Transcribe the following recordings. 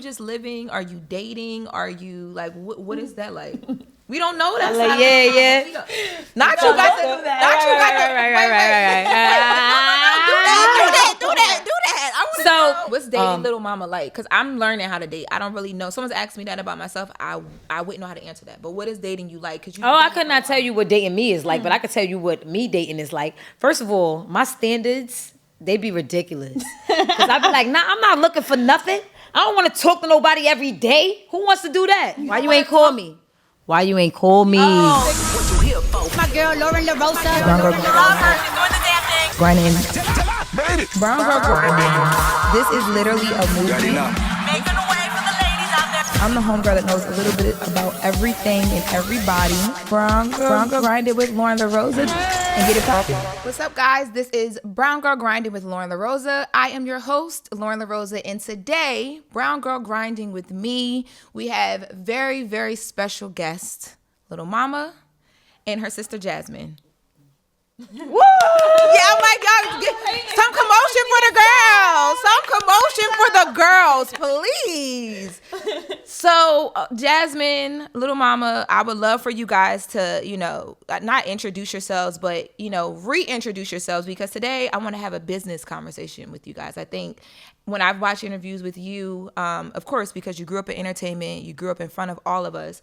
just living? Are you dating? Are you like what is that like? We don't know that. Like, yeah. Not you got to do that. Not you got to. Right. Do that. I want to know. What's dating little mama like? Because I'm learning how to date. I don't really know. Someone's asked me that about myself. I wouldn't know how to answer that. But what is dating you like? I could not tell you what dating me is like, but I could tell you what me dating is like. First of all, my standards, they be ridiculous. Because I be like, nah, I'm not looking for nothing. I don't want to talk to nobody every day. Who wants to do that? Why you ain't call me? Why you ain't call me? My girl Loren LoRosa. Brown girl grinding. Brown girl grinding. This is literally a movie. Making a way for the ladies out there. I'm the homegirl that knows a little bit about everything and everybody. Brown girl grinding with Loren LoRosa. And get it poppin'. What's up, guys? This is Brown Girl Grinding with Loren LoRosa. I am your host, Loren LoRosa, and today, Brown Girl Grinding with me, we have very, very special guest, Little Mama, and her sister Jasmine. Woo! Yeah, oh my God. Some commotion for the girls. Some commotion for the girls, please. So, Jasmine, Little Mama, I would love for you guys to, not introduce yourselves, but, reintroduce yourselves, because today I want to have a business conversation with you guys. I think when I've watched interviews with you, of course, because you grew up in entertainment, you grew up in front of all of us,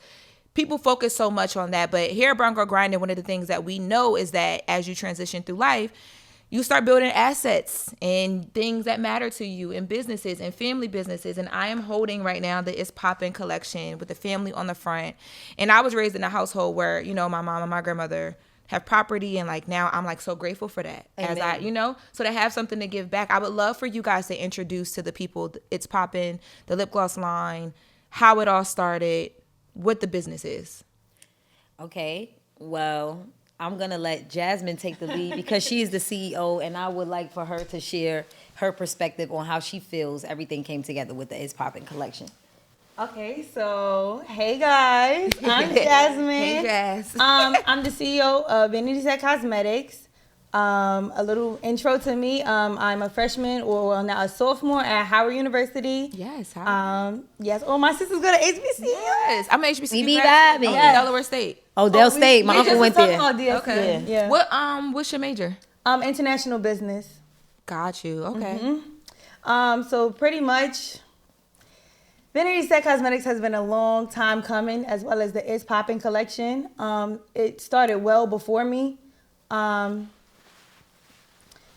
people focus so much on that. But here at Brown Girl Grinding, one of the things that we know is that as you transition through life, you start building assets and things that matter to you and businesses and family businesses. And I am holding right now the It's Poppin' collection with the family on the front. And I was raised in a household where, my mom and my grandmother have property. And like now I'm like so grateful for that. Amen. As so to have something to give back. I would love for you guys to introduce to the people It's Poppin', the lip gloss line, how it all started, what the business is. Okay, well, I'm going to let Jasmine take the lead because she is the CEO, and I would like for her to share her perspective on how she feels everything came together with the It's Poppin' collection. Okay, so hey guys, I'm Jasmine. Hey Jazz. I'm the CEO of Vanity Set Cosmetics. A little intro to me. I'm a freshman, or now a sophomore at Howard University. Yes. Yes. Oh, my sister's going to HBCU. Yes. I'm an HBCU. BB Delaware State. Oh, Del State. My uncle went there. Okay. Yeah. What's your major? International business. Got you. Okay. Mm-hmm. So pretty much, Vanity Set Cosmetics has been a long time coming, as well as the It's Poppin' collection. It started well before me.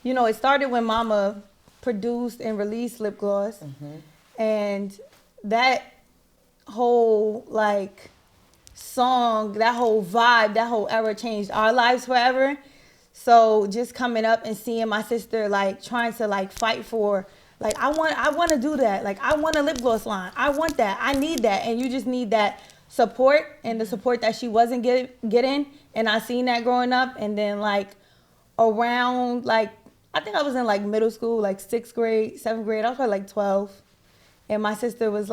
It started when Mama produced and released lip gloss. Mm-hmm. And that whole, song, that whole vibe, that whole era changed our lives forever. So just coming up and seeing my sister, trying to, fight for, I want to do that. I want a lip gloss line. I want that. I need that. And you just need that support, and the support that she wasn't getting. And I seen that growing up. And then, around, I think I was in middle school, 6th grade, 7th grade. I was probably 12. And my sister was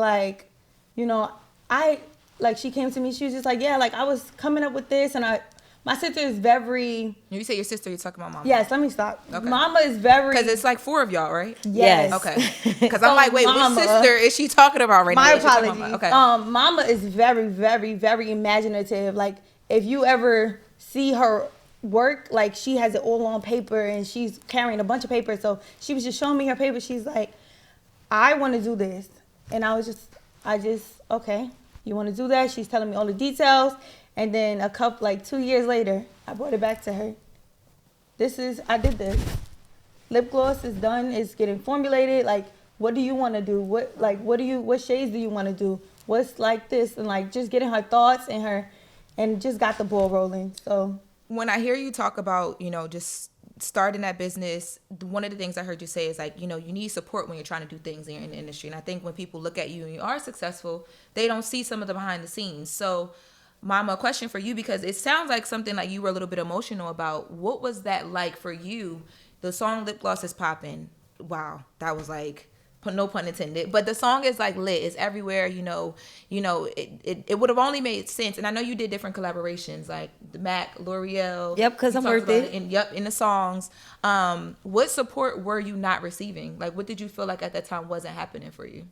she came to me, she was just I was coming up with this. And my sister is very... When you say your sister, you're talking about Mama. Yes, let me stop. Okay. Mama is very... Because it's 4 of y'all, right? Yes. Okay. Because I'm wait, Mama, which sister is she talking about right now? My apologies. Okay. Mama is very, very, very imaginative. If you ever see her work, she has it all on paper, and she's carrying a bunch of paper. So she was just showing me her paper. She's like, I want to do this. And I just, okay, you want to do that? She's telling me all the details. And then a couple, 2 years later, I brought it back to her. I did this. Lip gloss is done. It's getting formulated. What do you want to do? What shades do you want to do? What's this? And just getting her thoughts and just got the ball rolling. So when I hear you talk about, just starting that business, one of the things I heard you say is you need support when you're trying to do things in the industry. And I think when people look at you and you are successful, they don't see some of the behind the scenes. So Mama, a question for you, because it sounds like something you were a little bit emotional about. What was that like for you? The song Lip Gloss is Poppin'. Wow. That was no pun intended, but the song is lit. It's everywhere. It would have only made sense. And I know you did different collaborations, the Mac, L'Oreal. Yep, because I'm worth it. In the songs. What support were you not receiving? What did you feel at that time wasn't happening for you?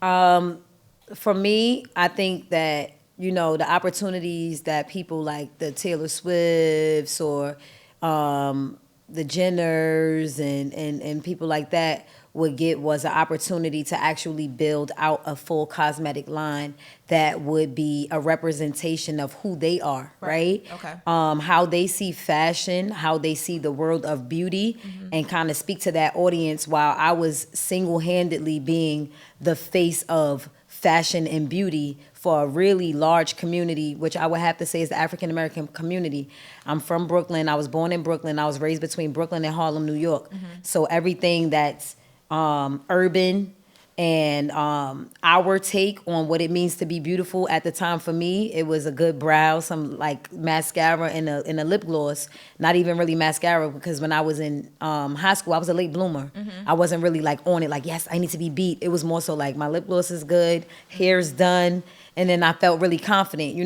For me, I think that, the opportunities that people like the Taylor Swifts or the Jenners and people like that would get was an opportunity to actually build out a full cosmetic line that would be a representation of who they are, right? Okay. How they see fashion, how they see the world of beauty, and kind of speak to that audience while I was single-handedly being the face of fashion and beauty for a really large community, which I would have to say is the African American community. I'm from Brooklyn. I was born in Brooklyn. I was raised between Brooklyn and Harlem, New York. So everything that's urban and our take on what it means to be beautiful at the time for me, it was a good brow, some like mascara and a lip gloss. Not even really mascara, because when I was in high school, I was a late bloomer. I wasn't really like on it, like, yes, I need to be beat. It was more so like my lip gloss is good, hair's done, and then I felt really confident,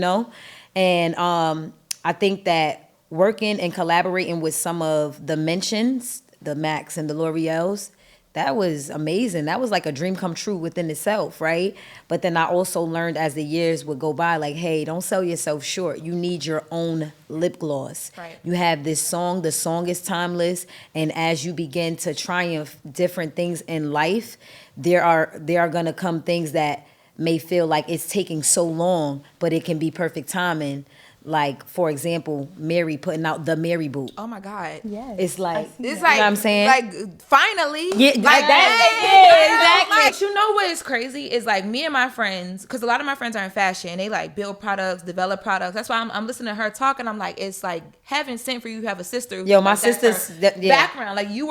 And I think that working and collaborating with some of the mentions, the Macs and the L'Oreals, that was amazing. That was like a dream come true within itself, right? But then I also learned as the years would go by, like, hey, don't sell yourself short. You need your own lip gloss. Right. You have this song. The song is timeless. And as you begin to triumph different things in life, there are going to come things that may feel like it's taking so long, but it can be perfect timing. Like, for example, Mary putting out the Mary boot. Oh my God. Yes. It's like, It's you know like, what I'm saying? like, finally. Yeah, like that. Like, you know what is crazy is like me and my friends, because a lot of my friends are in fashion. They like build products, develop products. That's why I'm listening to her talk, and I'm like, it's like heaven sent for you to have a sister. Yo, my like, that's sister's her yeah. background. Like you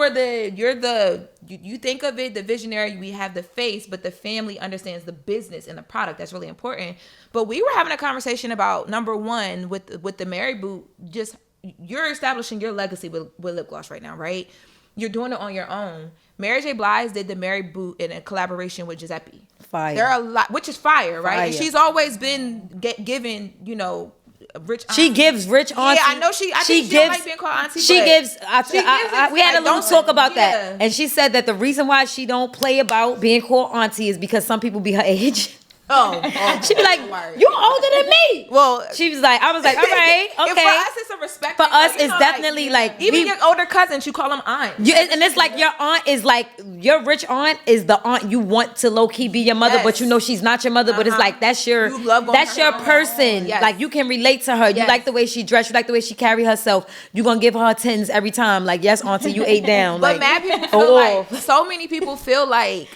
think of it, the visionary. We have the face, but the family understands the business and the product. That's really important. But we were having a conversation about number one with the Mary boot. Just you're establishing your legacy with lip gloss right now, right? You're doing it on your own. Mary J. Blige did the Mary boot in a collaboration with Giuseppe. Fire. There are a lot, which is fire, right? Fire. And she's always been given, rich. She gives rich auntie. Yeah, I know she. I think she don't like being called auntie. She but gives. We had a little don't- talk about yeah. that, and she said that the reason why she don't play about being called auntie is because some people be her age. Oh, She be like, "You older than me." Well, She was like, "I was like, all right, and okay." for us, it's a respect. For thing. us, Like, it's definitely like even we- your older cousins, you call them aunt. And it's like your aunt is like your rich aunt is the aunt you want to low key be your mother, but you know she's not your mother. But it's like that's your You love going that's her your house. person. Yes. Like you can relate to her. You Yes. like the way she dressed. You like the way she carry herself. You gonna give her tens every time. Like yes, auntie, you ate down. But Like mad people feel oh, like so many people feel like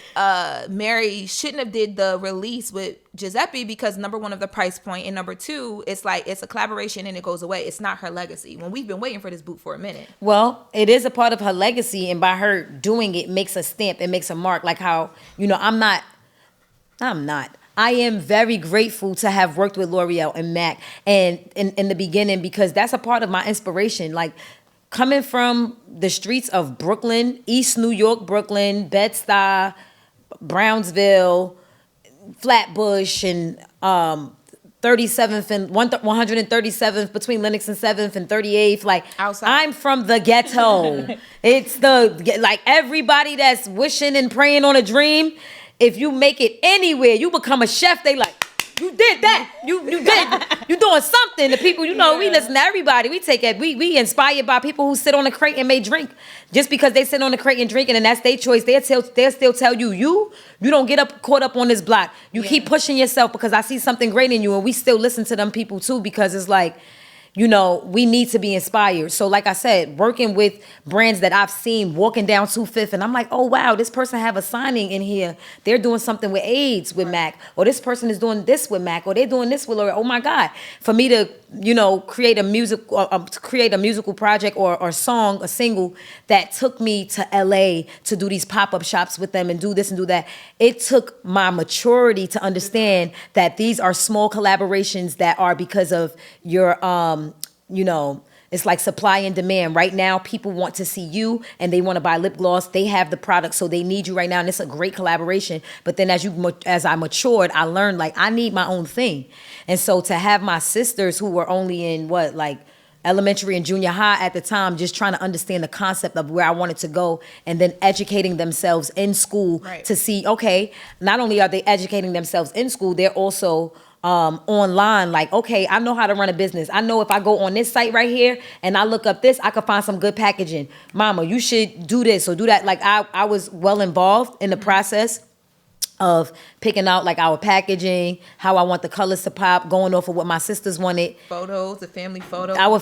Mary shouldn't have did the release with Giuseppe because number one of the price point, and number two, it's like it's a collaboration and it goes away. It's not her legacy. When we've been waiting for this boot for a minute. Well, it is a part of her legacy, and by her doing it, makes a stamp. It makes a mark. Like how I'm not. I am very grateful to have worked with L'Oreal and Mac and in the beginning because that's a part of my inspiration. Like coming from the streets of Brooklyn, East New York, Brooklyn, Bed-Stuy, Brownsville, Flatbush, and 37th and 137th between Lenox and 7th and 38th. Like Outside. I'm from the ghetto. It's like everybody that's wishing and praying on a dream. If you make it anywhere, you become a chef. They like, you did that. You doing something. The people, we listen to everybody. We take it. We inspired by people who sit on the crate and may drink. Just because they sit on the crate and drink, and that's their choice, they'll still tell you don't get caught up on this block. You keep pushing yourself because I see something great in you, and we still listen to them people too because it's like, we need to be inspired. So like I said, working with brands that I've seen walking down 25th and I'm like, oh, wow, this person have a signing in here. They're doing something with AIDS with Mac, or this person is doing this with Mac, or they're doing this with L'Oreal. Oh my God. For me to, create a musical project or a single that took me to LA to do these pop-up shops with them and do this and do that. It took my maturity to understand that these are small collaborations that are because of your, it's like supply and demand. Right now, people want to see you and they want to buy lip gloss. They have the product, so they need you right now. And it's a great collaboration. But then as I matured, I learned like I need my own thing. And so to have my sisters who were only in elementary and junior high at the time, just trying to understand the concept of where I wanted to go, and then educating themselves in school to see, okay, not only are they educating themselves in school, they're also online, like, okay, I know how to run a business. I know if I go on this site right here and I look up this, I could find some good packaging. Mama, you should do this or do that. Like I was well involved in the process of picking out like our packaging, how I want the colors to pop, going off of what my sisters wanted. Photos, the family photos. Our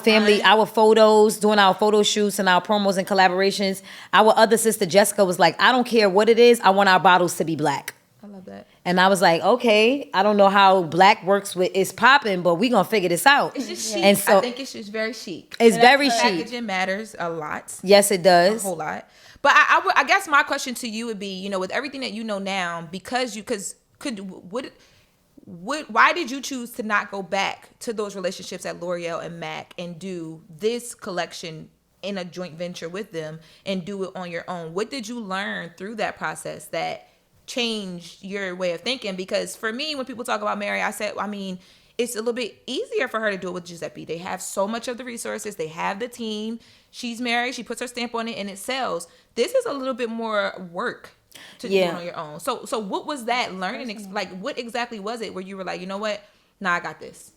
photos, doing our photo shoots and our promos and collaborations. Our other sister, Jessica, was like, I don't care what it is, I want our bottles to be black. I love that. And I was like, okay, I don't know how black works with it's popping, but we gonna figure this out. It's just chic. And so I think it's just very chic. It's very chic. Packaging matters a lot. Yes, it does. A whole lot. But I guess my question to you would be, you know, with everything that you know now, why did you choose to not go back to those relationships at L'Oreal and MAC and do this collection in a joint venture with them and do it on your own? What did you learn through that process that changed your way of thinking? Because for me, when people talk about Mary, it's a little bit easier for her to do it with Giuseppe. They have so much of the resources. They have the team. She's married. She puts her stamp on it and it sells. This is a little bit more work to do it on your own. So what was that learning? Like, what exactly was it where you were like, you know what? Nah, I got this.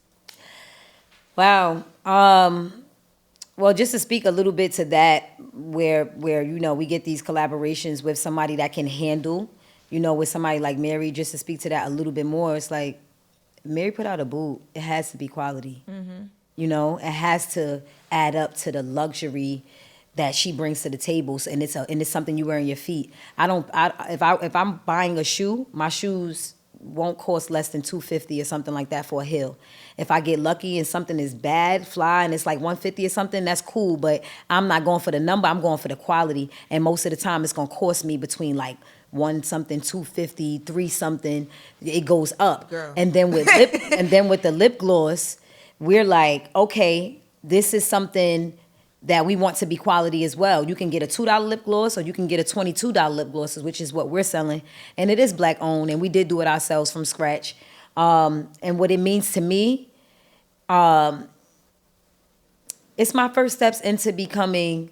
Wow. Well, just to speak a little bit to that, where you know we get these collaborations with somebody that can handle, you know, with somebody like Mary. Just to speak to that a little bit more, it's like Mary put out a boot. It has to be quality. Mm-hmm. You know, it has to add up to the luxury that she brings to the tables, and it's something you wear on your feet. If I'm buying a shoe, my shoes won't cost less than $250 or something like that for a heel. If I get lucky and something is bad, fly, and it's like $150 or something, that's cool. But I'm not going for the number. I'm going for the quality. And most of the time, it's gonna cost me between like $1 something, $250, $3 something. It goes up. Girl. And then with the lip gloss, we're like, okay, this is something that we want to be quality as well. You can get a $2 lip gloss or you can get a $22 lip gloss, which is what we're selling. And it is black owned, and we did do it ourselves from scratch. And what it means to me, it's my first steps into becoming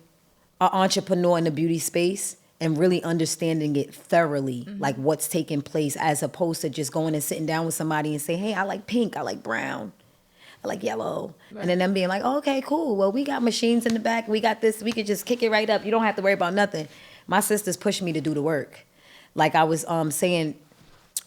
an entrepreneur in the beauty space and really understanding it thoroughly, like what's taking place, as opposed to just going and sitting down with somebody and say, hey, I like pink, I like brown, I like yellow. Right. And then them being like, oh, okay, cool. Well, we got machines in the back. We got this. We could just kick it right up. You don't have to worry about nothing. My sisters pushed me to do the work. Like I was saying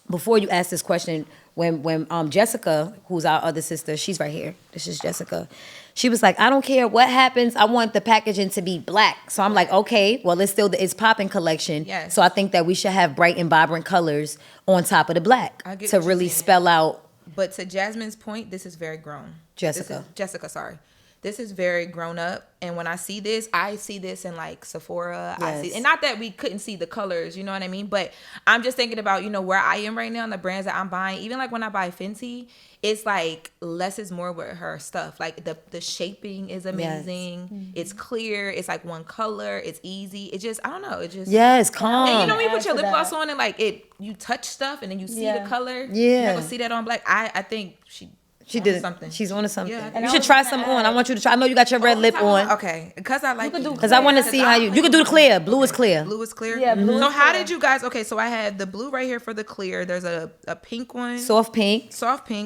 before you asked this question, when Jessica, who's our other sister, she's right here. This is Jessica. She was like, I don't care what happens. I want the packaging to be black. So I'm like, okay, well, it's still the It's Poppin' collection. Yes. So I think that we should have bright and vibrant colors on top of the black to really spell out. But to Jasmine's point, this is very grown. Jessica, sorry. This is very grown up. And when I see this in like Sephora. Yes. And not that we couldn't see the colors, you know what I mean? But I'm just thinking about, you know, where I am right now and the brands that I'm buying. Even like when I buy Fenty, it's like less is more with her stuff. Like the shaping is amazing. Yes. Mm-hmm. It's clear. It's like one color. It's easy. It just, I don't know. It just. Yes, calm. And you know when you put your lip gloss on and like you touch stuff and then you see the color. Yeah. You're not gonna see that on black. I think she did something. She's on to something. Yeah, you should try some on. I want you to try. I know you got your red lip on. Okay, because I like you. Because I want to see how you can do the clear. Blue is clear. Blue is clear? Yeah, blue So is how clear. did you guys, okay, so I had the blue right here for the clear. There's a pink one. Soft pink,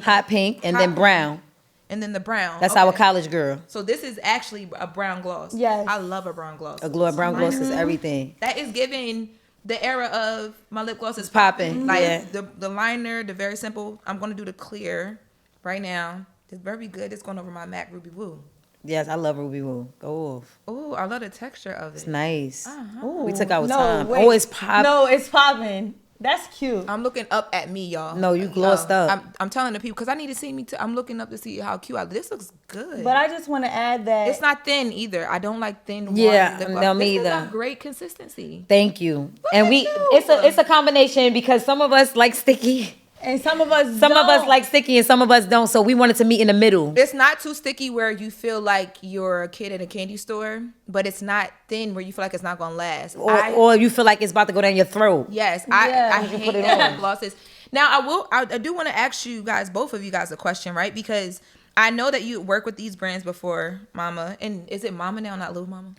Hot pink. and then brown. And then the brown. That's our college girl. So this is actually a brown gloss. Yes. I love a brown gloss. Brown gloss is everything. That is giving the era of my lip gloss is Popping. Like Yeah. the liner, the very simple. I'm going to do the clear right now. It's very good. It's going over my MAC Ruby Woo. Yes, I love Ruby Woo. Go off. Oh, I love the texture of it. It's nice. Uh-huh. We took our time. Wait. Oh, it's popping. No, it's popping. That's cute. I'm looking up at me, y'all. No, you glossed up. I'm telling the people because I need to see me too. I'm looking up to see how cute I look. This looks good. But I just want to add that it's not thin either. I don't like thin. Yeah, lip gloss. no, me This is either. a great consistency. Thank you. And at you. it's a combination because some of us like sticky. and some of us Some of don't. us like sticky and some of us don't. So we wanted to meet in the middle. It's not too sticky where you feel like you're a kid in a candy store, but it's not thin where you feel like it's not gonna last. Or you feel like it's about to go down your throat. Yes, Yeah. I You hate put it that on. glosses. Now I do want to ask you guys, both of you guys, a question, right? Because I know that you work with these brands before, Mama. And is it Mama now, not Little Mama?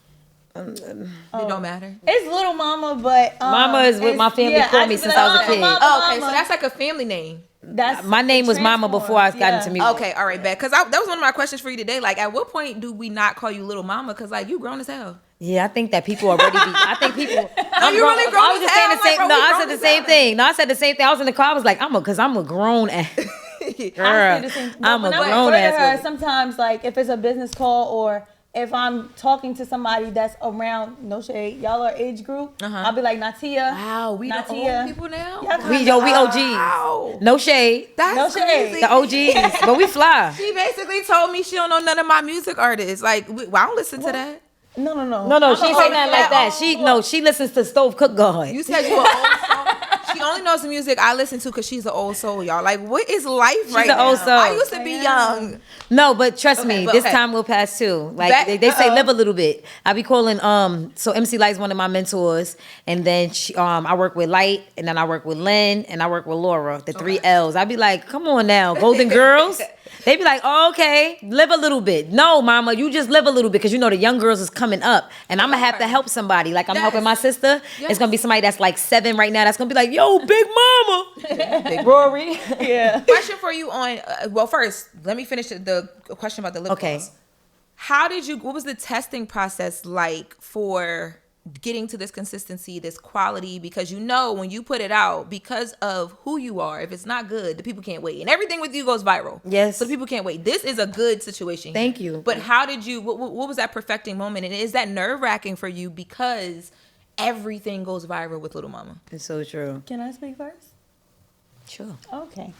It don't matter. It's Little Mama, but Mama is what my family called me since I was a kid. Oh, okay, so that's like a family name. That's My name was Mama before I got into music. Okay, all right, bet. Because that was one of my questions for you today. Like, at what point do we not call you Little Mama? Because, like, you grown as hell. Yeah, I think that people already be. I think people. I'm you really grown I was as just saying hell? the same. I'm like, bro, No, we I grown said the as same hell. thing. No, I said the same thing. I was in the car. I was like, because I'm a grown ass. Girl, I'm a grown ass. Woman. Sometimes, like, if it's a business call or if I'm talking to somebody that's around, no shade, y'all are age group, I'll be like, Natia. Wow, we the old people now? Yeah, We OGs. Wow. No shade. That's No shade. crazy. The OGs, but we fly. She basically told me she don't know none of my music artists. Like, I don't listen to that. No. No, she ain't say nothing like that. She listens to Stove Cook God. You said you an old soul. She only knows the music I listen to because she's an old soul, y'all. Like, what is life right an now? old soul. I used to be young. No, but trust me, but this okay. time will pass too. Like they say, live a little bit. I be calling so MC Light's one of my mentors, and then I work with Light, and then I work with Lynn, and I work with Laura, the 3 L's. I be like, come on now, Golden Girls. They be like, oh, okay, live a little bit. No, Mama, you just live a little bit because you know the young girls is coming up, and I'm gonna have to help somebody. Like I'm helping my sister. Yes. It's gonna be somebody that's like 7 right now. That's gonna be like, yo, Big Mama, Big Rory. Yeah. Question for you on. Well, first, let me finish the question about the lip Okay. gloss. What was the testing process like for getting to this consistency, this quality? Because you know when you put it out, because of who you are, if it's not good, the people can't wait. And everything with you goes viral. Yes. So the people can't wait. This is a good situation. Thank you. But how did you, what was that perfecting moment? And is that nerve-wracking for you because everything goes viral with Little Mama? It's so true. Can I speak first? Sure. Okay.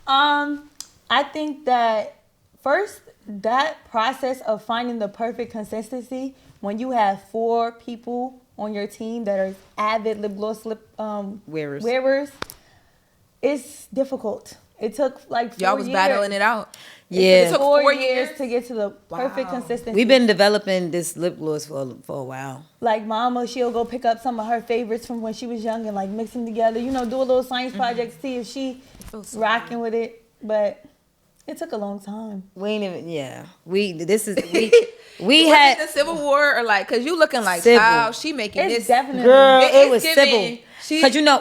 I think that first, that process of finding the perfect consistency when you have 4 people on your team that are avid lip gloss wearers, it's difficult. It took like 4 Y'all was years. battling it out. Yeah. It took 4 years years to get to the perfect consistency. We've been developing this lip gloss for a while. Like Mama, she'll go pick up some of her favorites from when she was young and like mix them together. You know, do a little science project, see if she rocking with it. But it took a long time. We ain't even. Yeah. We had Was it the Civil War or like, cause you looking like, Civil. wow, she making It's this. definitely girl. It It is was giving. civil. Cause you know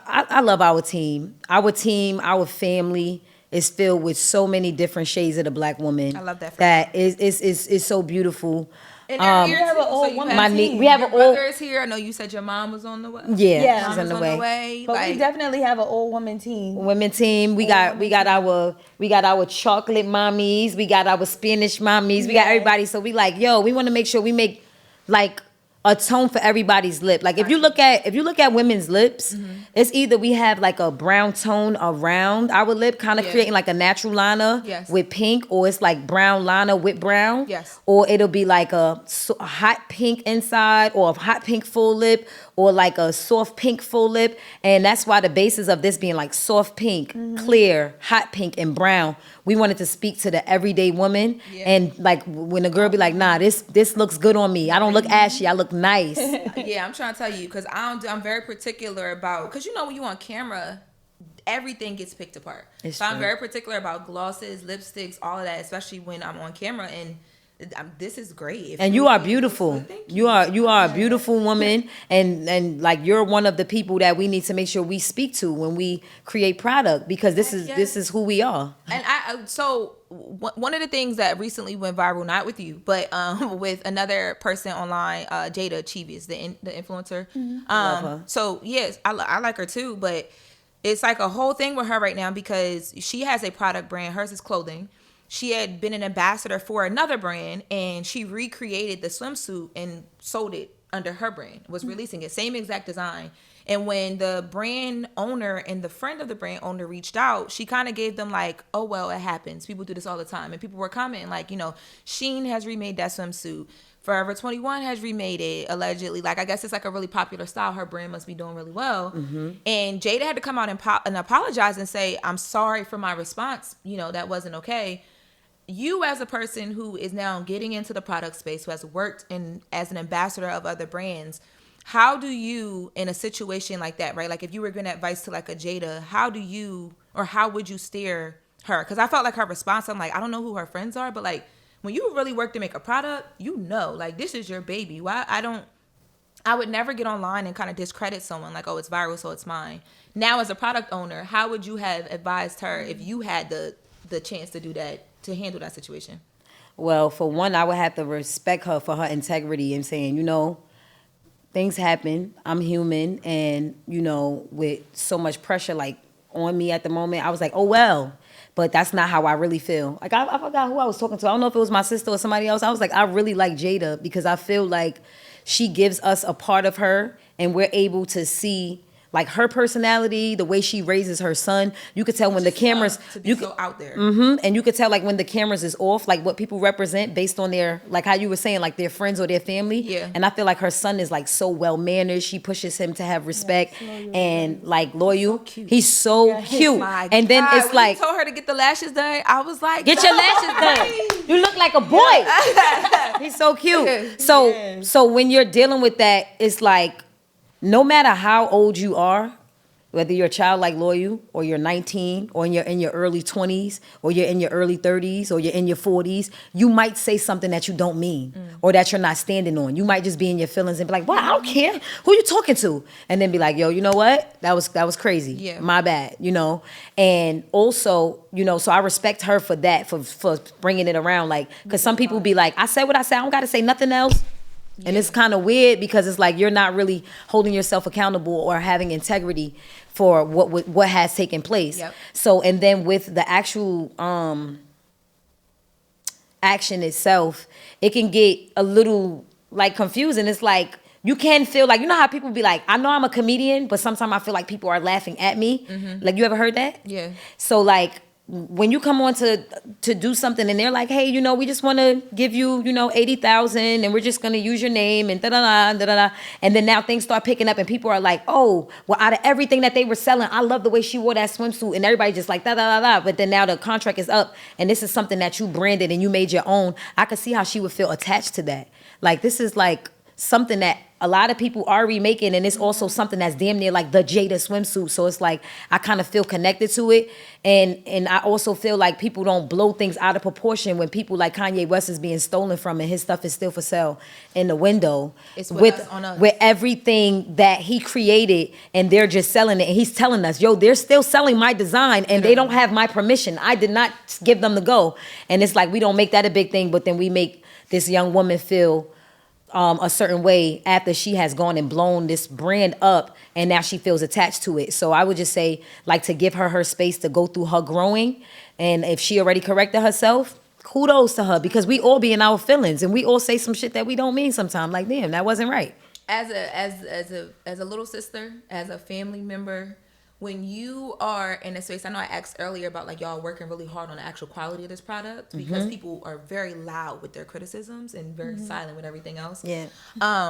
I love our team. Our family is filled with so many different shades of the black woman. I love that for That is so beautiful. And they're here we have too, an old you woman have- team. We have your an old. brother is here. I know you said your mom was on the way. Yeah, she's Mama's on the way. But we Like, definitely have an old woman team. Women team. We got our chocolate mommies. We got our Spanish mommies. We got everybody. So we like, yo, we want to make sure we make like a tone for everybody's lip. Like if you look at women's lips, it's either we have like a brown tone around our lip, kind of creating like a natural liner with pink, or it's like brown liner with brown. Yes. Or it'll be like a hot pink inside, or a hot pink full lip, or like a soft pink full lip. And that's why the basis of this being like soft pink, clear, hot pink, and brown. We wanted to speak to the everyday woman. And like when a girl be like, nah, this looks good on me. I don't look ashy. I look nice. yeah, I'm trying to tell you, because I'm very particular about, because you know when you on camera, everything gets picked apart. It's so I'm true. very particular about glosses, lipsticks, all of that, especially when I'm on camera. And this is great. And you are beautiful. Thank You are a beautiful woman, and like you're one of the people that we need to make sure we speak to when we create product, because this is who we are. And one of the things that recently went viral, not with you, but with another person online, Jada Chivius, the influencer. Love her. So yes, I like her too, but it's like a whole thing with her right now because she has a product brand. Hers is clothing. She had been an ambassador for another brand, and she recreated the swimsuit and sold it under her brand, was releasing it, same exact design. And when the brand owner and the friend of the brand owner reached out, she kind of gave them like, oh, well, it happens. People do this all the time. And people were commenting like, you know, Shein has remade that swimsuit. Forever 21 has remade it, allegedly. Like, I guess it's like a really popular style. Her brand must be doing really well. And Jada had to come out and apologize and say, I'm sorry for my response. You know, that wasn't okay. You as a person who is now getting into the product space, who has worked as an ambassador of other brands, how do you, in a situation like that, right? Like if you were giving advice to like a Jada, how would you steer her? Because I felt like her response, I'm like, I don't know who her friends are, but like when you really work to make a product, you know, like this is your baby. Why I would never get online and kind of discredit someone like, oh, it's viral, so it's mine. Now, as a product owner, how would you have advised her if you had the chance to do that, to handle that situation? Well, for one, I would have to respect her for her integrity and saying, you know, things happen. I'm human, and you know, with so much pressure like on me at the moment, I was like, oh well. But that's not how I really feel. Like I forgot who I was talking to. I don't know if it was my sister or somebody else. I was like, I really like Jada because I feel like she gives us a part of her, and we're able to see like her personality, the way she raises her son. You could tell when the cameras, you go out there, and you could tell like when the cameras is off, like what people represent based on their, like how you were saying, like their friends or their family. Yeah. And I feel like her son is like so well mannered. She pushes him to have respect and like loyal. So cute. He's so cute. My And then God, it's when like, you told her to get the lashes done, I was like, get your lashes done. You look like a boy. He's so cute. So when you're dealing with that, it's like, no matter how old you are, whether you're a child like Loyal, or you're 19, or you're in your early 20s, or you're in your early 30s, or you're in your 40s, you might say something that you don't mean, or that you're not standing on. You might just be in your feelings and be like, "Well, I don't care. Who you talking to?" And then be like, "Yo, you know what? That was crazy. Yeah. My bad." You know. And also, you know, so I respect her for that, for bringing it around, like, because some people be like, "I said what I said. I don't got to say nothing else." And it's kind of weird because it's like you're not really holding yourself accountable or having integrity for what has taken place. Yep. So, and then with the actual action itself, it can get a little like confusing. It's like you can feel like, you know how people be like, I know I'm a comedian, but sometimes I feel like people are laughing at me. Like, you ever heard that? Yeah. So like, when you come on to do something and they're like, hey, you know, we just want to give you, you know, 80,000 and we're just going to use your name and da-da-da, da-da-da. And then now things start picking up and people are like, oh, well, out of everything that they were selling, I love the way she wore that swimsuit, and everybody just like da-da-da-da. But then now the contract is up and this is something that you branded and you made your own. I could see how she would feel attached to that. Like, this is like something that a lot of people are remaking, and it's also something that's damn near like the Jada swimsuit. So it's like I kind of feel connected to it, and I also feel like people don't blow things out of proportion when people like Kanye West is being stolen from and his stuff is still for sale in the window. It's on us. With everything that he created, and they're just selling it, and he's telling us, yo, they're still selling my design and they don't have my permission. I did not give them the go. And it's like we don't make that a big thing, but then we make this young woman feel a certain way after she has gone and blown this brand up, and now she feels attached to it. So I would just say, like, to give her space to go through her growing, and if she already corrected herself, kudos to her, because we all be in our feelings and we all say some shit that we don't mean sometimes. Like, damn, that wasn't right. As a little sister, as a family member, when you are in a space, I know I asked earlier about like y'all working really hard on the actual quality of this product, because people are very loud with their criticisms and very silent with everything else. Yeah.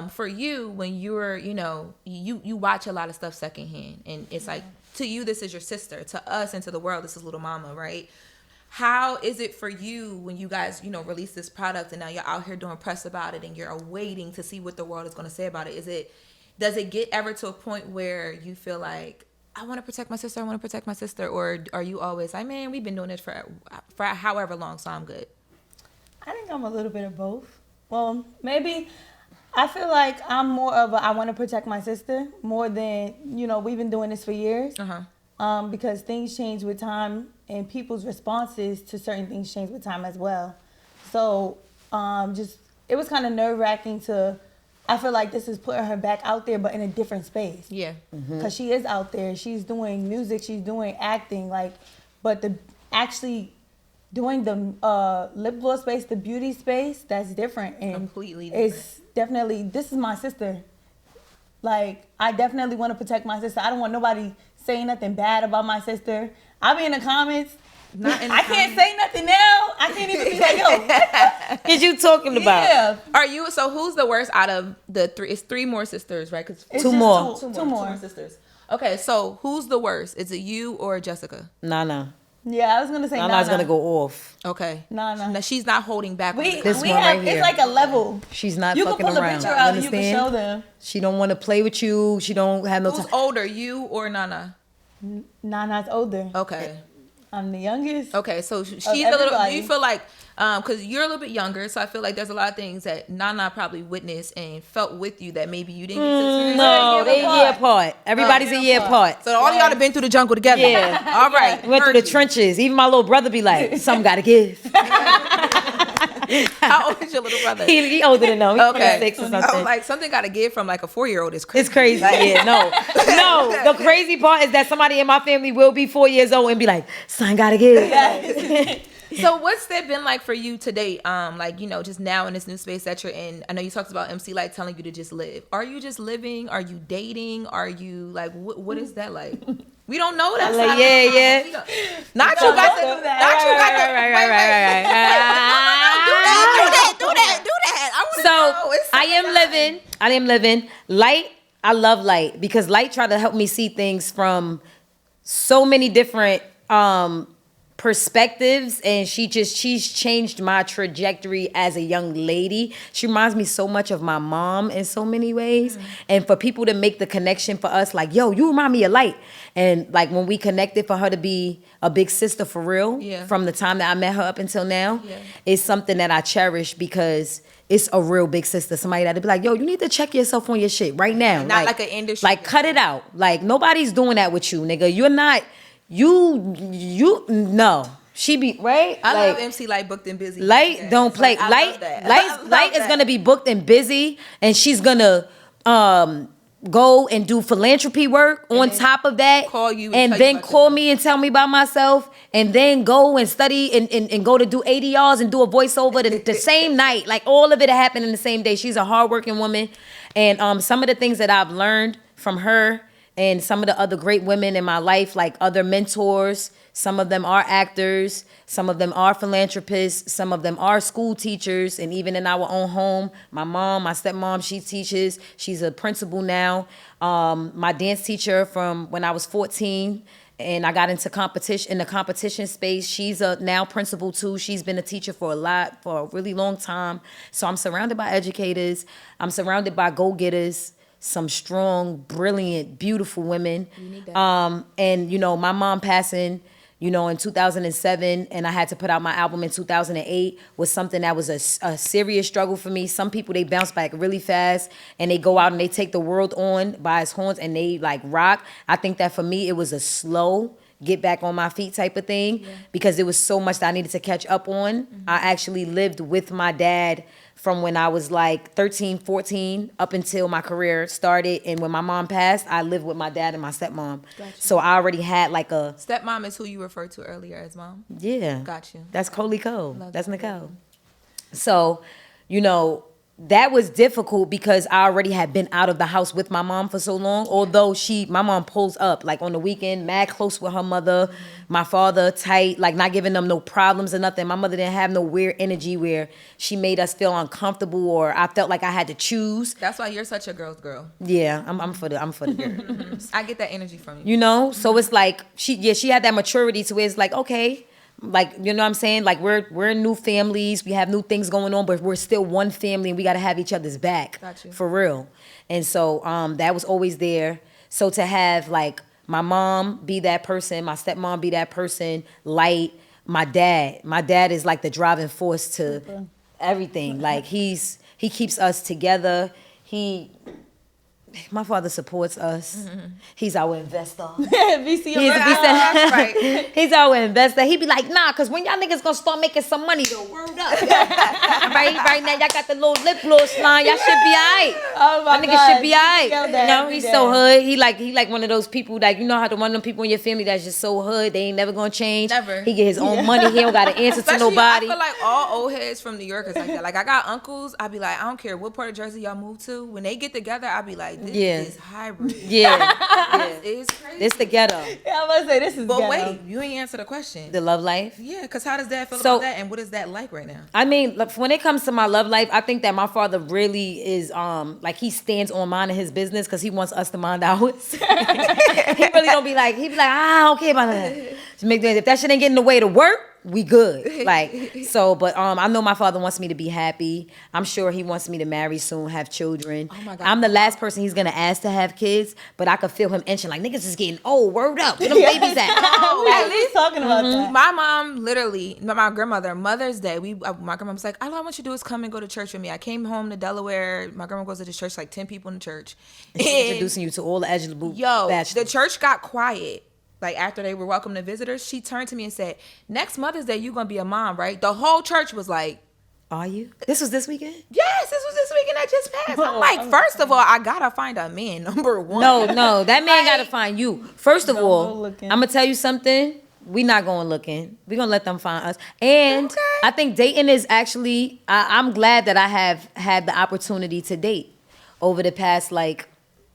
For you, when you're, you know, you watch a lot of stuff secondhand, and it's like, to you, this is your sister. To us and to the world, this is little mama, right? How is it for you when you guys, you know, release this product and now you're out here doing press about it and you're waiting to see what the world is going to say about it? Does it get ever to a point where you feel like, I want to protect my sister, I want to protect my sister? Or are you always like, man, we've been doing this for however long, so I'm good? I think I'm a little bit of both. Well, maybe I feel like I'm more of I want to protect my sister more than, you know, we've been doing this for years. Because things change with time and people's responses to certain things change with time as well. So it was kind of nerve-wracking I feel like this is putting her back out there, but in a different space. Yeah. Because she is out there. She's doing music. She's doing acting. But actually doing the lip gloss space, the beauty space, that's different. And completely different. It's definitely, this is my sister. Like, I definitely want to protect my sister. I don't want nobody saying nothing bad about my sister. I'll be in the comments. I can't say nothing now. I can't even be like, yo. What you talking about? Yeah. So who's the worst out of the three? It's three more sisters, right? Cause Two more sisters. Okay, so who's the worst? Is it you or Jessica? Nana. Yeah, I was gonna say Nana's gonna go off. Okay. Nana. No, she's not holding back. This one right here. It's like a level. She's not You fucking can pull around. a picture out. You You can show them. She don't want to play with you. She don't have no Who's time. older, you or Nana? Nana's older. Okay. I'm the youngest. Okay, so she's a little. Do everybody. you feel like, because you're a little bit younger, so I feel like there's a lot of things that Nana probably witnessed and felt with you that maybe you didn't get to experience. No, they a year apart. Everybody's a year apart. So all y'all have been through the jungle together. Yeah. All right. We went through heard the you. trenches. Even my little brother be like, "Something gotta give." How old is your little brother? He older than them. He's Okay. 26 or I something. was like, something got to give from like a 4-year-old is crazy. It's crazy. Yeah, no. The crazy part is that somebody in my family will be 4 years old and be like, "Son gotta give." So what's that been like for you to date? Like, just now in this new space that you're in. I know you talked about MC like telling you to just live. Are you just living? Are you dating? Are you like, what is that like? We don't know that. Like, side. yeah. Not you got the. Not you got the. Right. Do that. I want to So know. It's I am living. Light, I love Light because Light tried to help me see things from so many different perspectives, and she's changed my trajectory as a young lady. She reminds me so much of my mom in so many ways. And for people to make the connection for us, like, yo, you remind me of Light. And like when we connected, for her to be a big sister for real, from the time that I met her up until now, is something that I cherish because it's a real big sister. Somebody that'd be like, yo, you need to check yourself on your shit right now. Not like an industry. Like, cut it out. Like, nobody's doing that with you, nigga. You're not, no. She be, right? I like, love MC Light booked and busy. Light don't play. I Light, love that. Light is gonna be booked and busy, and she's gonna go and do philanthropy work on top of that. Call you and tell you then about call yourself. me and tell me about myself, and then go and study and go to do ADRs and do a voiceover the same night. Like, all of it happened in the same day. She's a hardworking woman, and some of the things that I've learned from her and some of the other great women in my life, like other mentors. Some of them are actors, some of them are philanthropists, some of them are school teachers, and even in our own home, my mom, my stepmom, she teaches. She's a principal now. My dance teacher from when I was 14, and I got into the competition space. She's a now principal too. She's been a teacher for a really long time. So I'm surrounded by educators. I'm surrounded by go-getters. Some strong, brilliant, beautiful women. And my mom passing, in 2007, and I had to put out my album in 2008, was something that was a serious struggle for me. Some people, they bounce back really fast, and they go out and they take the world on by its horns, and they like rock. I think that for me, it was a slow get back on my feet type of thing, because there was so much that I needed to catch up on. I actually lived with my dad from when I was like 13, 14 up until my career started. And when my mom passed, I lived with my dad and my stepmom. Gotcha. So I already had like a... Stepmom is who you referred to earlier as mom? Yeah. Got you. That's Coley Cole. Love That's that. Nicole. So, that was difficult because I already had been out of the house with my mom for so long. Although my mom pulls up like on the weekend, mad close with her mother, my father tight, like not giving them no problems or nothing. My mother didn't have no weird energy where she made us feel uncomfortable or I felt like I had to choose. That's why you're such a girl's girl. Yeah, I'm for the girl. I get that energy from you. So it's like she had that maturity to where it's like, okay, like, you know what I'm saying? Like, we're new families. We have new things going on, but we're still one family, and we got to have each other's back. Got you. For real. And so that was always there. So to have, like, my mom be that person, my stepmom be that person, Light, my dad is, like, the driving force to everything. Like, he keeps us together. My father supports us. He's our investor. VC. Right. He's our investor. He be like, nah, because when y'all niggas gonna start making some money, yo, word up. right now, y'all got the little lip gloss line. Y'all should be all right. Oh my Y'all niggas God. should be all Yell right. that No, every he's day. so hood. He like one of those people, like, you know how one of them people in your family that's just so hood, they ain't never gonna change. Never. He get his own money. He don't got to answer to Especially, nobody. I feel like all old heads from New York is like that. Like, I got uncles, I be like, I don't care what part of Jersey y'all move to. When they get together, I be like, this is hybrid. Yeah. This is crazy. It's the ghetto. Yeah, I'm gonna say this is But ghetto. wait, you ain't answer the question. The love life. Yeah, because how does Dad feel So- about that, and what is that like right now? I mean, look, when it comes to my love life, I think that my father really is like he stands on minding his business because he wants us to mind ours. He really don't be like, I don't care about that. If that shit ain't getting in the way to work, we good. Like, so, but I know my father wants me to be happy. I'm sure he wants me to marry soon, have children. Oh my God. I'm the last person he's gonna ask to have kids, but I could feel him inching like, niggas is getting old, word up. Where them babies at? We at least talking about that. My mom, literally, my grandmother, Mother's Day, my grandma was like, all I want you to do is come and go to church with me. I came home to Delaware. My grandma goes to the church, like 10 people in the church. And she's introducing you to all the eligible bachelors. The church got quiet. Like, after they were welcoming visitors, she turned to me and said, next Mother's Day, you're going to be a mom, right? The whole church was like, are you? This was this weekend? yes, this was this weekend that just passed. I'm like, first of all, I got to find a man, number one. No, that man got to find you. First of all, I'm looking. going to tell you something. We not going looking. We going to let them find us. And Okay. I think dating is actually, I'm glad that I have had the opportunity to date over the past, like,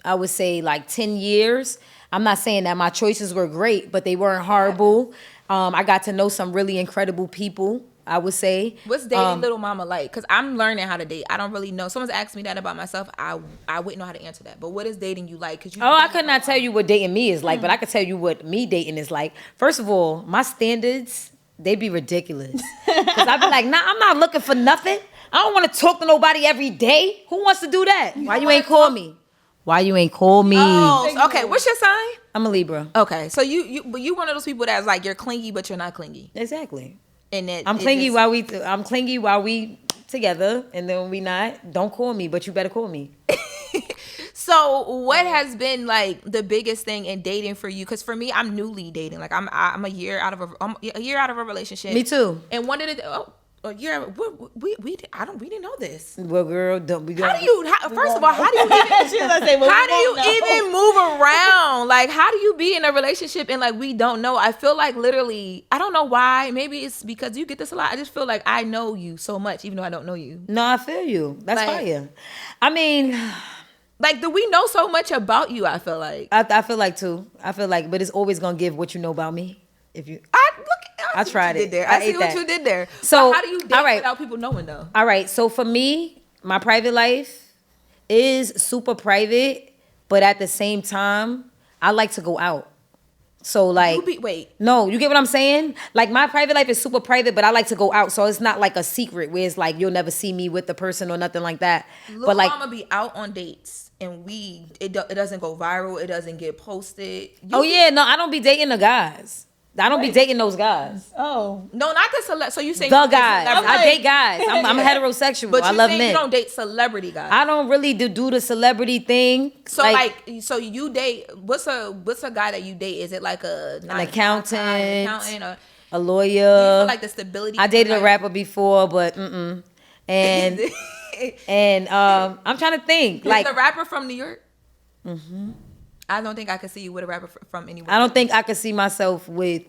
I would say like 10 years. I'm not saying that my choices were great, but they weren't horrible. I got to know some really incredible people, I would say. What's dating little mama like? Because I'm learning how to date. I don't really know. Someone's asked me that about myself. I wouldn't know how to answer that. But what is dating you like? I could not tell you what dating me is like, but I could tell you what me dating is like. First of all, my standards, they be ridiculous. Because I be like, nah, I'm not looking for nothing. I don't want to talk to nobody every day. Who wants to do that? Why you ain't call me? Why you ain't call me? Oh, okay. What's your sign? I'm a Libra. Okay, so you one of those people that's like you're clingy, but you're not clingy. Exactly. And that I'm clingy while we together, and then when we not, don't call me, but you better call me. So what has been like the biggest thing in dating for you? Because for me, I'm newly dating. Like I'm a year out of a relationship. Me too. And one of the a year we didn't know this. Well, girl, don't we? First of all, how do you even move around? Like, how do you be in a relationship and like we don't know? I feel like literally, I don't know why. Maybe it's because you get this a lot. I just feel like I know you so much, even though I don't know you. No, I feel you. That's Like- fire. I mean, Like, do we know so much about you? I feel like I feel like too. I feel like, but it's always gonna give what you know about me. If you, I I tried see what you it. did there. I I see ate what that. you did there. So, But how do you date all right. without people knowing though? all right. So for me, my private life is super private, but at the same time, I like to go out. So like, no, you get what I'm saying? Like my private life is super private, but I like to go out. So it's not like a secret where it's like you'll never see me with the person or nothing like that. Lil' but like, Mama be out on dates and it doesn't go viral. It doesn't get posted. yeah, no, I don't be dating the guys. I don't be dating those guys. Oh. No, not the celeb. So you say The you date guys. celebrity. I date guys. I'm heterosexual. But I you love say men. you don't date celebrity guys. I don't really do the celebrity thing. So so you date, what's a guy that you date? Is it like an accountant, or a do you lawyer. feel like the stability? I dated a like- rapper before, but and I'm trying to think. Like Like the rapper from New York. I don't think I could see you with a rapper from anywhere. I don't think I could see myself with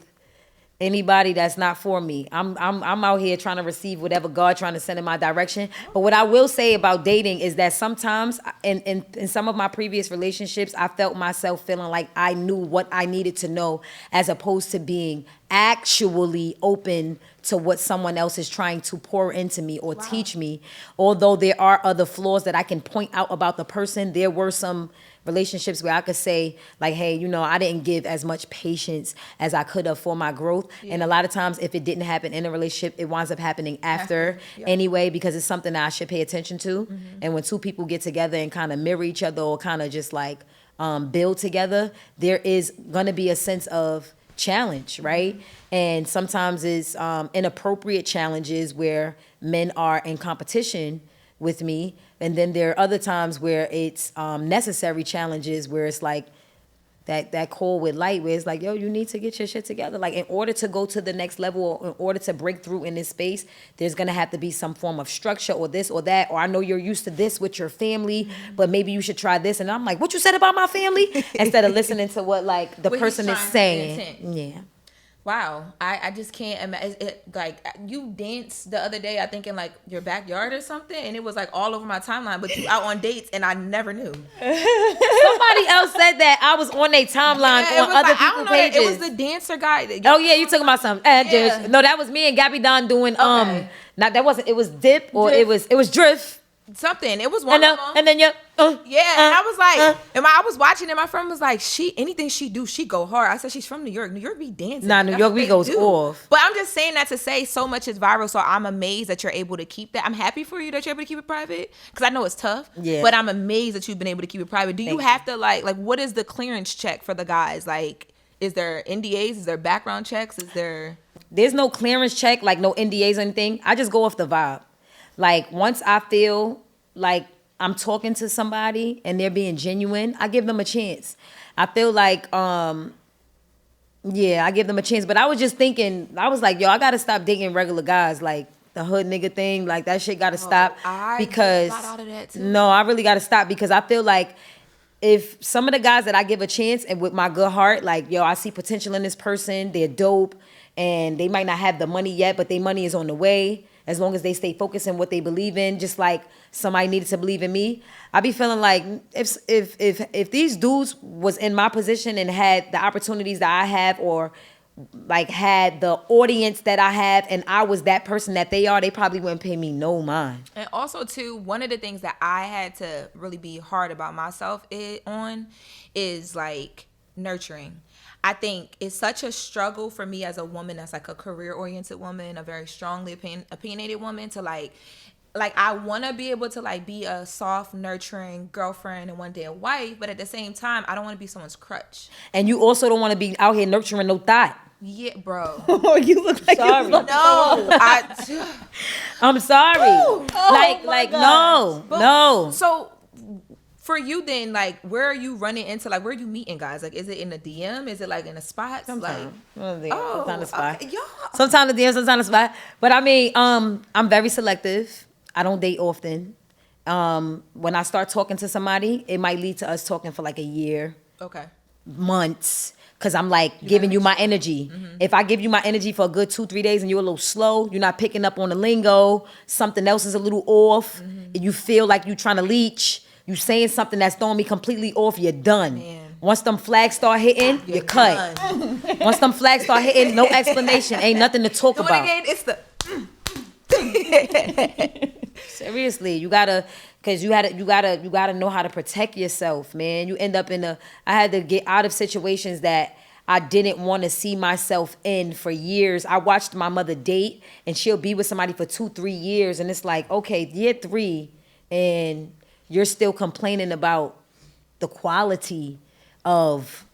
anybody that's not for me. I'm out here trying to receive whatever God trying to send in my direction. But what I will say about dating is that sometimes in some of my previous relationships, I felt myself feeling like I knew what I needed to know as opposed to being actually open to what someone else is trying to pour into me or teach me. Although there are other flaws that I can point out about the person, there were some relationships where I could say like, hey, I didn't give as much patience as I could have for my growth. Yeah. And a lot of times if it didn't happen in a relationship, it winds up happening after anyway, because it's something that I should pay attention to. Mm-hmm. And when two people get together and kind of mirror each other or kind of just like build together, there is going to be a sense of challenge, right? Mm-hmm. And sometimes it's inappropriate challenges where men are in competition with me. And then there are other times where it's necessary challenges where it's like that call with light where it's like, yo, you need to get your shit together. Like in order to go to the next level or in order to break through in this space, there's going to have to be some form of structure or this or that. Or I know you're used to this with your family, but maybe you should try this. And I'm like, what you said about my family? Instead of listening to what like the person is saying. Yeah. Wow, I just can't imagine. Like you danced the other day, I think in like your backyard or something, and it was like all over my timeline. But you out on dates, and I never knew. Somebody else said that I was on their timeline on other people's pages. It was the dancer guy. You talking about something? No, that was me and Gabby Don doing Not that wasn't. It was dip or Drift. it was drift. Something. It was one of them. And then and I was like, I was watching, and my friend was like, anything she do, she go hard. I said, she's from New York. New York be dancing. Nah, New York, we goes off. But I'm just saying that to say so much is viral, so I'm amazed that you're able to keep that. I'm happy for you that you're able to keep it private, because I know it's tough. Yeah. But I'm amazed that you've been able to keep it private. Do you have to like what is the clearance check for the guys? Like, is there NDAs? Is there background checks? Is there? There's no clearance check, like no NDAs or anything. I just go off the vibe. Like once I feel like I'm talking to somebody and they're being genuine, I give them a chance. I feel like, I give them a chance. But I was just thinking, I was like, yo, I gotta stop dating regular guys. Like the hood nigga thing, like that shit gotta stop. Because got out of that too. no, I really gotta stop because I feel like if some of the guys that I give a chance and with my good heart, like, yo, I see potential in this person, they're dope, and they might not have the money yet, but their money is on the way. As long as they stay focused in what they believe in, just like somebody needed to believe in me, I be feeling like if these dudes was in my position and had the opportunities that I have, or like had the audience that I have, and I was that person that they are, they probably wouldn't pay me no mind. And also too, one of the things that I had to really be hard about myself is like nurturing. I think it's such a struggle for me as a woman that's like a career-oriented woman, a very strongly opinionated woman, to like I want to be able to like be a soft, nurturing girlfriend and one day a wife, but at the same time, I don't want to be someone's crutch. And you also don't want to be out here nurturing no thought. Yeah, bro. Oh, you look like Sorry. you No, I'm sorry. Oh No. So for you then, like, where are you running into? Like, where are you meeting guys? Like, is it in the DM? Is it like in a spot? Sometimes. Like, Sometimes a spot. okay, y'all. Sometimes the DM, sometimes a spot. But I mean, I'm very selective. I don't date often. When I start talking to somebody, it might lead to us talking for like a year, Okay. months. Cause I'm like giving you my energy. Mm-hmm. If I give you my energy for a good 2-3 days and you're a little slow, you're not picking up on the lingo, something else is a little off, and you feel like you're trying to leech, you saying something that's throwing me completely off, you're done. Man. Once them flags start hitting, you're cut. Once them flags start hitting, no explanation, ain't nothing to talk Do it about. again. It's the. Seriously, you gotta know how to protect yourself, man. You end up I had to get out of situations that I didn't want to see myself in for years. I watched my mother date, and she'll be with somebody for 2-3 years, and it's like, okay, year 3, and you're still complaining about the quality of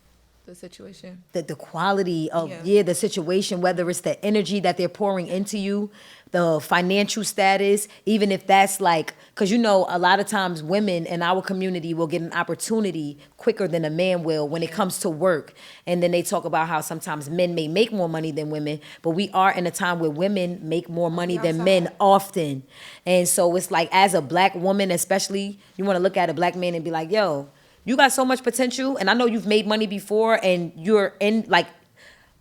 The situation. the quality of the situation, whether it's the energy that they're pouring into you, the financial status, even if that's like, because you know a lot of times women in our community will get an opportunity quicker than a man will when it comes to work. And then they talk about how sometimes men may make more money than women, but we are in a time where women make more money than men often. And so it's like, as a black woman especially, you want to look at a black man and be like, yo, you got so much potential, and I know you've made money before, and you're in, like,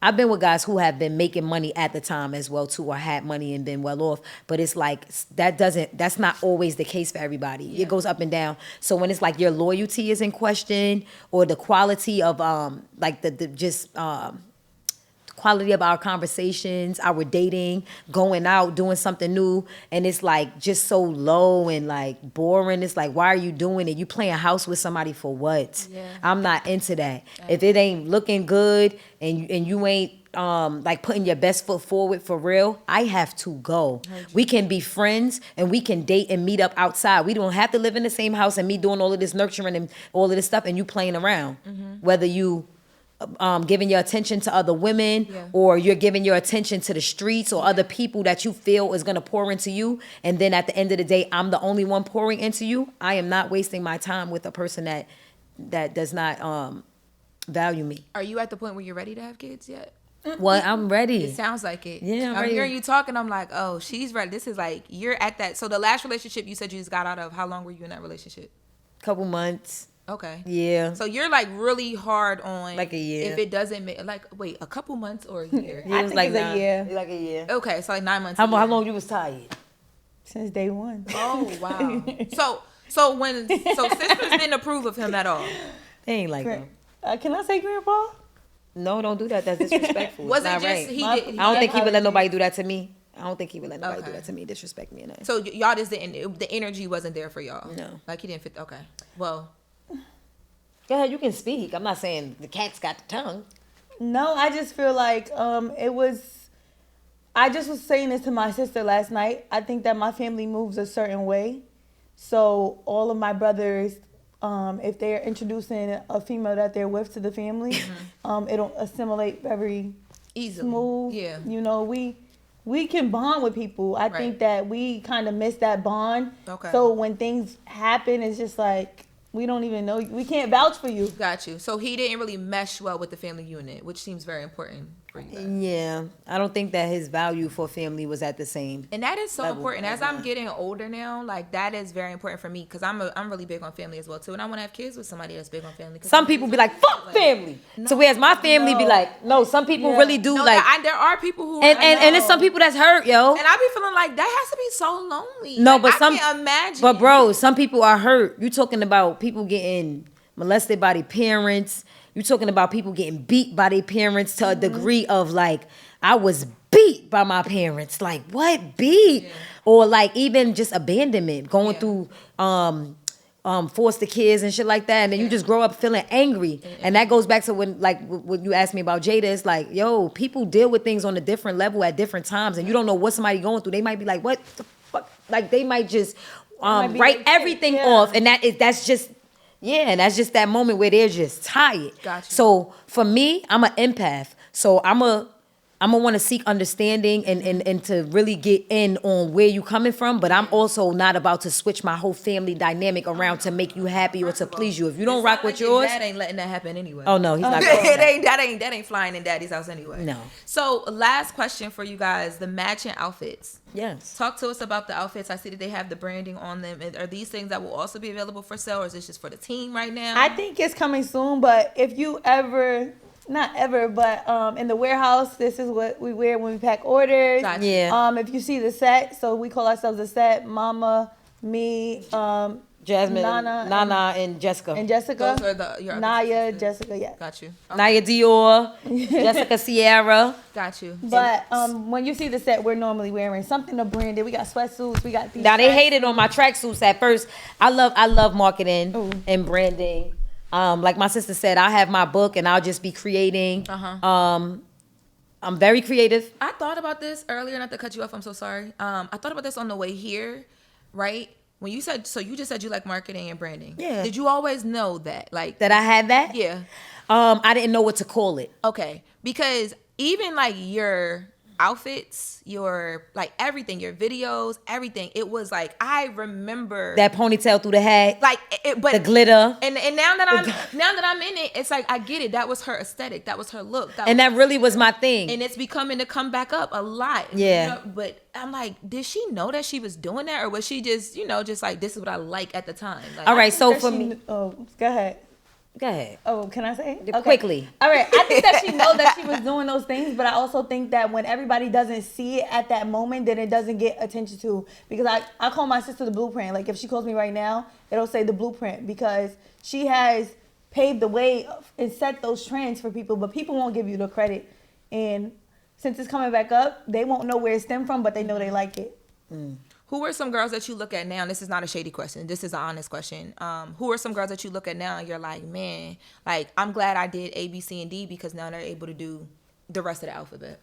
I've been with guys who have been making money at the time as well too, or had money and been well off, but it's like, that's not always the case for everybody. It goes up and down. So when it's like your loyalty is in question, or the quality of, like quality of our conversations, our dating, going out, doing something new, and it's like just so low and like boring. It's like, why are you doing it? You playing house with somebody for what? Yeah. I'm not into that. If it ain't looking good and you ain't like putting your best foot forward for real, I have to go. We can be friends and we can date and meet up outside. We don't have to live in the same house and me doing all of this nurturing and all of this stuff and you playing around. Whether you giving your attention to other women, or you're giving your attention to the streets or other people that you feel is going to pour into you, and then at the end of the day I'm the only one pouring into you, I am not wasting my time with a person that does not value me. Are you at the point where you're ready to have kids yet? Well, I'm ready. It sounds like it. Yeah, I'm I'm ready. hearing you talking. I'm like, oh, she's ready. This is like, you're at that. So the last relationship you said you just got out of, how long were you in that relationship? Couple months. Okay. Yeah. So you're like really hard on Like a year. If it doesn't make, like, wait, a couple months or a year? Yeah, it was like it's a year. Like a year. Okay, so like 9 months. How a year. long you was tired? Since day one. Oh wow. So sisters didn't approve of him at all. They ain't like that. Can I say grandpa? No, don't do that. That's disrespectful. Was It's it not just right. he I don't think he would let apologies. nobody do that to me. I don't think he would let nobody do Okay. that to me. Disrespect me or nothing. So y'all just didn't. The energy wasn't there for y'all. No. Like he didn't fit. Okay. Well. Go ahead, you can speak. I'm not saying the cat's got the tongue. No, I just feel like I just was saying this to my sister last night. I think that my family moves a certain way. So all of my brothers if they're introducing a female that they're with to the family, it'll assimilate very Easily. smooth. Yeah. You know, we can bond with people. I think that we kind of miss that bond. Okay. So when things happen, it's just like we don't even know. We can't vouch for you. Got you. So he didn't really mesh well with the family unit, which seems very important for you guys. Yeah, I don't think that his value for family was at the same. And that is so level. important. As I'm getting older now, like that is very important for me because I'm really big on family as well too, and I want to have kids with somebody that's big on family. Some people be like, "Fuck family," so whereas my family be like, "No." Some people really do No, like, there are people who and it's some people that's hurt, yo. and I be feeling like that has to be so lonely. No, Like, but I can't imagine. But bro, some people are hurt. You talking about people getting molested by their parents. You talking about people getting beat by their parents to a degree of like, I was beat by my parents. Like, what beat? Yeah. Or like even just abandonment, going through foster kids and shit like that, and then you just grow up feeling angry. And that goes back to when you asked me about Jada. It's like, yo, people deal with things on a different level at different times, and you don't know what somebody going through. They might be like, what the fuck? Like they might just write everything off, and that's just that moment where they're just tired. Gotcha. So for me, I'm an empath. So I'm gonna want to seek understanding and to really get in on where you coming from. But I'm also not about to switch my whole family dynamic around to make you happy or to please you. If you don't rock with yours, Dad ain't letting that happen anyway. oh no, he's not. that ain't flying in Daddy's house anyway. No. So last question for you guys: the matching outfits. Yes. Talk to us about the outfits. I see that they have the branding on them. Are these things that will also be available for sale, or is this just for the team right now? I think it's coming soon, but if you ever, not ever, but in the warehouse, this is what we wear when we pack orders. Gotcha. Yeah. If you see the set, so we call ourselves a set. Mama, me, Jasmine, Nana, and Jessica. and Jessica. Those are your other Naya, sisters. Jessica, yeah. Got you. Naya Dior, Jessica Sierra. Got you. But when you see the set, we're normally wearing something to branded. We got sweatsuits. We got these. Now they tracks. hated on my tracksuits at first. I love marketing Ooh. and branding. Like my sister said, I have my book and I'll just be creating. I'm very creative. I thought about this earlier, not to cut you off. I'm so sorry. I thought about this on the way here, right? When you said, so you just said you like marketing and branding. Yeah. Did you always know that? Like That I had that. Yeah. I didn't know what to call it. Okay. Because even like your outfits, your like everything, your videos, everything, it was like, I remember That ponytail through the hat, like but the glitter. and now that I'm in it, it's like I get it. That was her aesthetic. That was her look. And that really was my thing. And it's becoming to come back up a lot. Yeah. You know, but I'm like, did she know that she was doing that, or was she just, just like, this is what I like at the time? Like, All right, so That for she- me, Oh, go ahead. go ahead. Oh, can I say? Okay. Quickly. All right. I think that she knows that she was doing those things, but I also think that when everybody doesn't see it at that moment, then it doesn't get attention to. Because I call my sister the blueprint. Like if she calls me right now, it'll say the blueprint because she has paved the way and set those trends for people, but people won't give you the credit. And since it's coming back up, they won't know where it stemmed from, but they know they like it. who are some girls that you look at now? And this is not a shady question. This is an honest question. Who are some girls that you look at now and you're like, man, like I'm glad I did A, B, C, and D because now they're able to do the rest of the alphabet.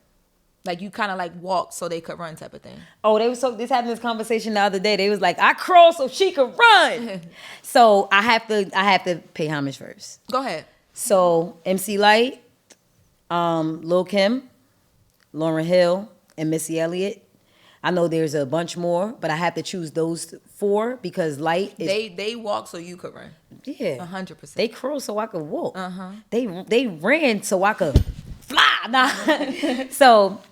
Like you kind of like walk so they could run type of thing. Oh, they was this having this conversation the other day. They was like, I crawl so she could run. So I have to pay homage first. Go ahead. So MC Light, Lil Kim, Lauryn Hill, and Missy Elliott. I know there's a bunch more, but I have to choose those four because Light is They walk so you could run. yeah 100%. They crawled so I could walk. They ran so I could fly. Nah. So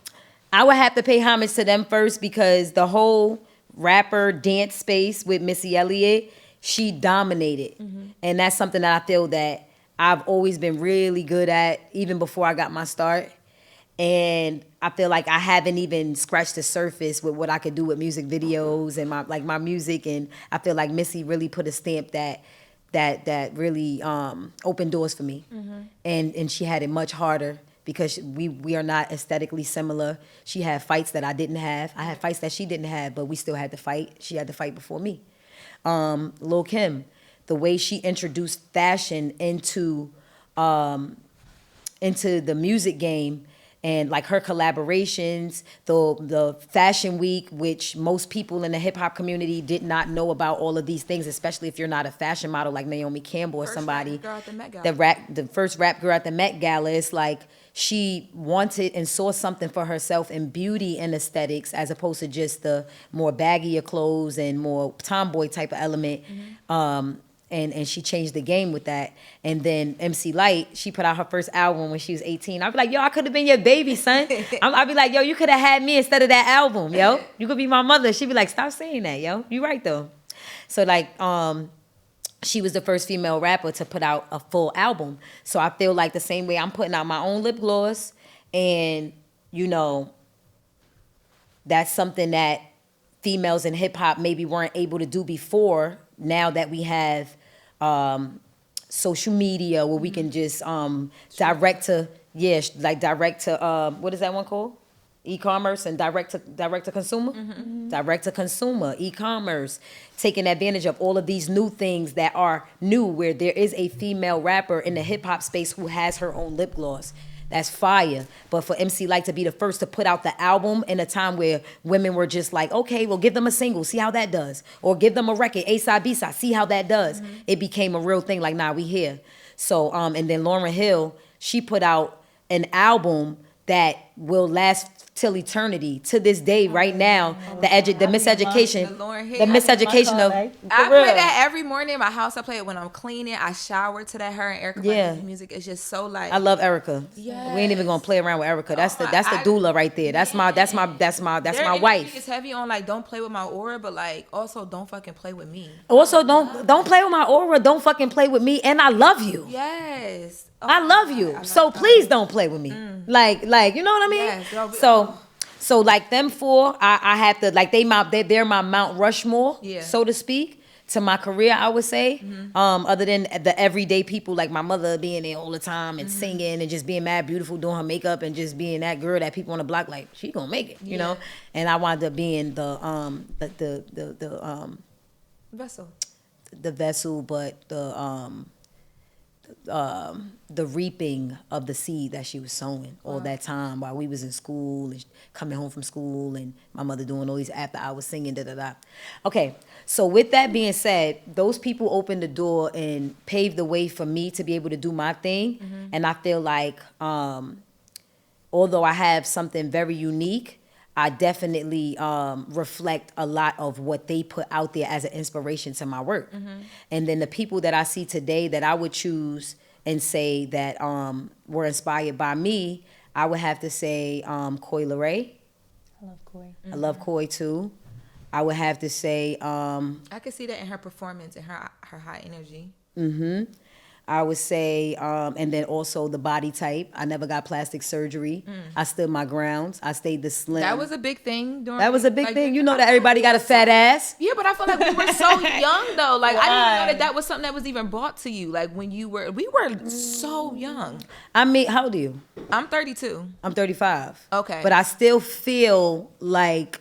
I would have to pay homage to them first because the whole rapper dance space with Missy Elliott, she dominated. And that's something that I feel that I've always been really good at even before I got my start. And I feel like I haven't even scratched the surface with what I could do with music videos and my music. And I feel like Missy really put a stamp that really opened doors for me. And she had it much harder because we are not aesthetically similar. She had fights that I didn't have. I had fights that she didn't have, but we still had to fight. She had to fight before me. Lil Kim, the way she introduced fashion into the music game, and like her collaborations, the fashion week, which most people in the hip hop community did not know about all of these things, especially if you're not a fashion model like Naomi Campbell or somebody. Girl at the Met Gala. The first rap girl at the Met Gala. It's like she wanted and saw something for herself in beauty and aesthetics, as opposed to just the more baggier clothes and more tomboy type of element. And she changed the game with that. And then MC Lyte, she put out her first album when she was 18. I'd be like, yo, I could have been your baby, son. I'd be like, yo, you could have had me instead of that album, yo. You could be my mother. She'd be like, stop saying that, yo. You right, though. So, like, she was the first female rapper to put out a full album. So I feel like the same way I'm putting out my own lip gloss, and, you know, that's something that females in hip-hop maybe weren't able to do before. Now that we have social media where we can just direct to what is that one called? E-commerce and direct to consumer? Direct to consumer, e-commerce, taking advantage of all of these new things that are new, where there is a female rapper in the hip-hop space who has her own lip gloss. That's fire. But for MC Lyte to be the first to put out the album in a time where women were just like, okay, well, give them a single, see how that does. Or give them a record, A-side, B-side, see how that does. It became a real thing, like, nah, we here. So, and then Lauryn Hill, she put out an album that will last till eternity. To this day, right now, the miseducation, the miseducation of. I play that every morning in my house. I play it when I'm cleaning. I shower to that. Her and Erica Badu's music is just so like. I love Erica. Yes. We ain't even gonna play around with Erica. That's the doula right there. That's my wife. It's heavy on like don't play with my aura, but like also don't fucking play with me. Also don't play with my aura. Don't fucking play with me. And I love you. Yes. Oh, I love you. So please don't play with me. Like you know what I mean? Yes, so like them four, I have to like they're my Mount Rushmore, so to speak, to my career, I would say. Other than the everyday people like my mother being there all the time and singing and just being mad beautiful, doing her makeup and just being that girl that people on the block like she gonna make it, you know. And I wound up being the vessel, but the reaping of the seed that she was sowing all that time while we was in school and coming home from school and my mother doing all these after hours singing, da-da-da. Okay, so with that being said, those people opened the door and paved the way for me to be able to do my thing. And I feel like although I have something very unique, I definitely reflect a lot of what they put out there as an inspiration to my work. And then the people that I see today that I would choose and say that were inspired by me, I would have to say Coi Leray. I love Coi. I love Coi too. I would have to say... I could see that in her performance and her high energy. I would say, and then also the body type. I never got plastic surgery. I stood my grounds. I stayed the slim. That was a big thing. That was a big thing. You know that everybody got a fat ass. Yeah, but I feel like we were so young though. Like I didn't know that was something that was even brought to you. Like when we were so young. I mean, how old are you? I'm 32. I'm 35. Okay. But I still feel like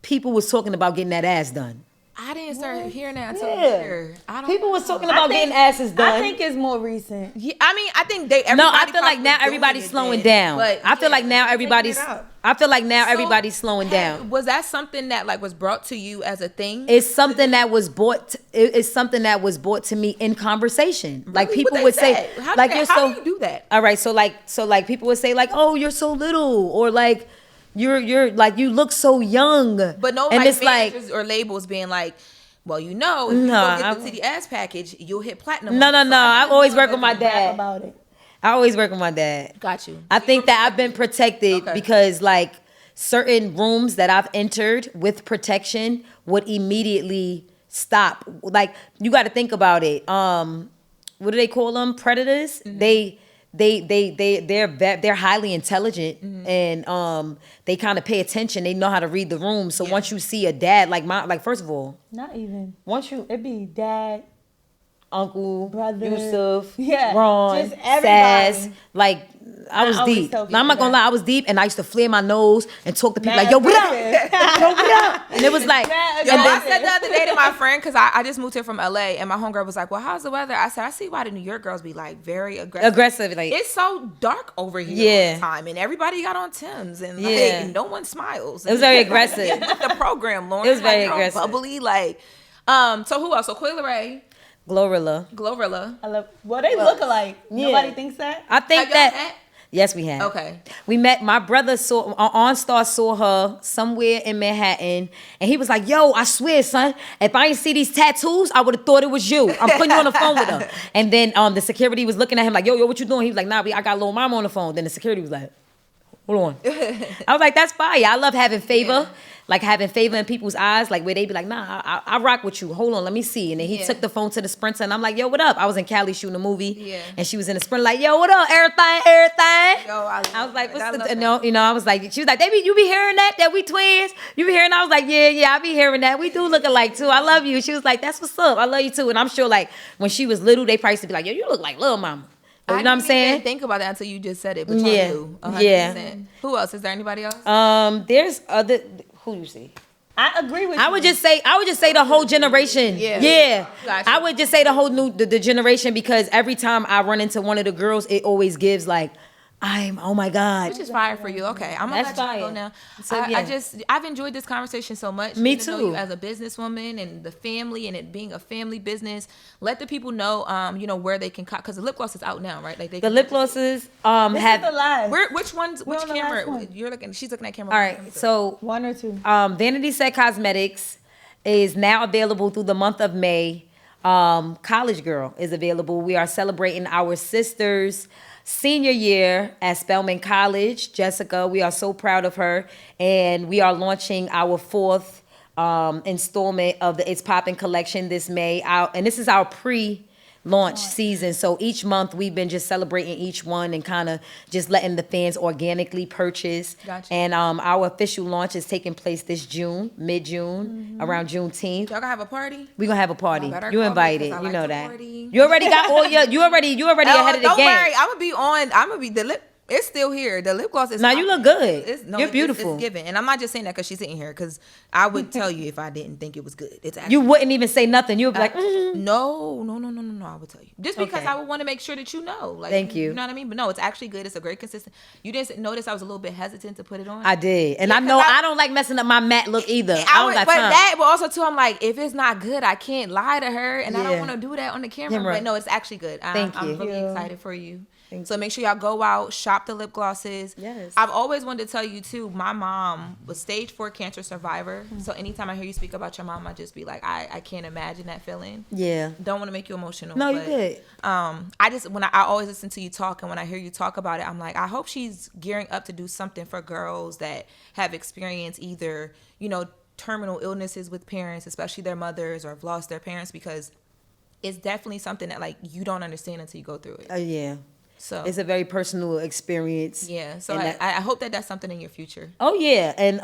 people was talking about getting that ass done. I didn't start hearing that until later. People was talking about getting asses done. I think it's more recent. Yeah, I mean, I think they. No, I feel like now everybody's slowing down. But I feel like now everybody's. I feel like now everybody's slowing down. Was that something that like was brought to you as a thing? It's something that was brought. It's something that was brought to me in conversation. Like Really? people What would they say, said? like you're so. How do you do that? All right, so like people would say like, oh, you're so little, or like you're like you look so young. But no, and like it's managers or labels being like, well, you know, if you go get the City Ass package, you'll hit platinum. No. I always work with my dad. About it. I always work with my dad. Got you. I think that I've been protected because like certain rooms that I've entered with protection would immediately stop. Like you got to think about it. What do they call them? Predators. They're highly intelligent and they kind of pay attention. They know how to read the room. So once you see a dad like first of all, not even it'd be dad, uncle, brother, Yusuf, yeah, Ron, just everybody. Sass, like I was always deep. tell Now, I'm not people gonna lie, I was deep, and I used to flare my nose and talk to people like, yo, what up? Yo, what up? And it was like, Yo, and I then, said the other day to my friend, because I just moved here from LA, and my homegirl was like, well, how's the weather? I said, I see why the New York girls be like very aggressive. like, It's so dark over here all the time, and everybody got on Timbs, and like, no one smiles. It was very aggressive. Get with the program, Loren. It was very like, aggressive. bubbly, like. So who else? So Coyle Ray, Glorilla. Glorilla. I love. Well, they look alike. Yeah. Nobody thinks that. I think Have y'all that. met? Yes, we have. Okay. We met. My brother saw OnStar saw her somewhere in Manhattan, and he was like, "Yo, I swear, son, if I ain't see these tattoos, I would have thought it was you. I'm putting you on the phone with her." And then the security was looking at him like, "Yo, what you doing?" He was like, "Nah, I got little mama on the phone." Then the security was like, "Hold on." I was like, "That's fire. I love having favor." Yeah. Like having favor in people's eyes, like where they be like, nah, I rock with you. Hold on, let me see. And then he took the phone to the Sprinter, and I'm like, yo, what up? I was in Cali shooting a movie, and she was in the Sprinter, like, yo, what up? Everything. Yo, I was like, I what's love the that. no? You know, I was like, she was like, you be hearing that we twins? You be hearing? I was like, yeah, I be hearing that. We do look alike too. I love you. She was like, that's what's up. I love you too. And I'm sure like when she was little, they probably used to be like, yo, you look like little mama. You know what I'm didn't saying? even think about that until you just said it, but y'all Yeah. knew. 100%. Yeah. Who else? Is there anybody else? There's other. Who you see? I agree with you. I would just say the whole generation. Yeah. Gotcha. I would just say the whole the generation, because every time I run into one of the girls, it always gives like, oh my God. Which is fire for you. Okay, I'm gonna That's let you go fire. now. So, I've enjoyed this conversation so much. Me Getting to know too. you as a businesswoman and the family, and it being a family business. Let the people know, where they can, because the lip gloss is out now, right? Like The lip glosses This have. is the last. Which ones? Which on the last camera? one. You're looking. She's looking at camera. All right, so One or two. Vanity Set Cosmetics is now available through the month of May. College Girl is available. We are celebrating our sister's senior year at Spelman College. Jessica, we are so proud of her. And we are launching our fourth installment of the It's Poppin' collection this May. And this is our pre-launch season. So each month we've been just celebrating each one and kind of just letting the fans organically purchase. Gotcha. And our official launch is taking place this June, mid-June, around Juneteenth. Y'all gonna have a party? We're gonna have a party. Y'all better You call me, invited. 'cause I You like know to that. party. You already got all your you already ahead of the Don't game. worry, I'm gonna be the lip. It's still here. The lip gloss is. Now you look good. You're It's beautiful. given, and I'm not just saying that because she's sitting here. Because I would tell you if I didn't think it was good. It's actually You wouldn't even say nothing. You would be like, no. I would tell you just because Okay. I would want to make sure that you know. Like, Thank you. You know what I mean? But no, it's actually good. It's a great consistent. You didn't notice I was a little bit hesitant to put it on. I did, and I 'cause know I- I don't like messing up my matte look either. I don't got but time. that, but also too, I'm like, if it's not good, I can't lie to her, and I don't Yeah. want to do that on the camera. Camera. But no, it's actually good. Thank I'm you. really Yeah. excited for you. Thank So make sure y'all go out, shop the lip glosses. Yes. I've always wanted to tell you too. My mom was stage 4 cancer survivor. So anytime I hear you speak about your mom, I just be like, I can't imagine that feeling. Yeah. Don't want to make you emotional. No, you but, good. I just I always listen to you talk, and when I hear you talk about it, I'm like, I hope she's gearing up to do something for girls that have experienced either terminal illnesses with parents, especially their mothers, or have lost their parents, because it's definitely something that like you don't understand until you go through it. Yeah. So It's a very personal experience. yeah, so And I hope that that's something in your future. Oh yeah, and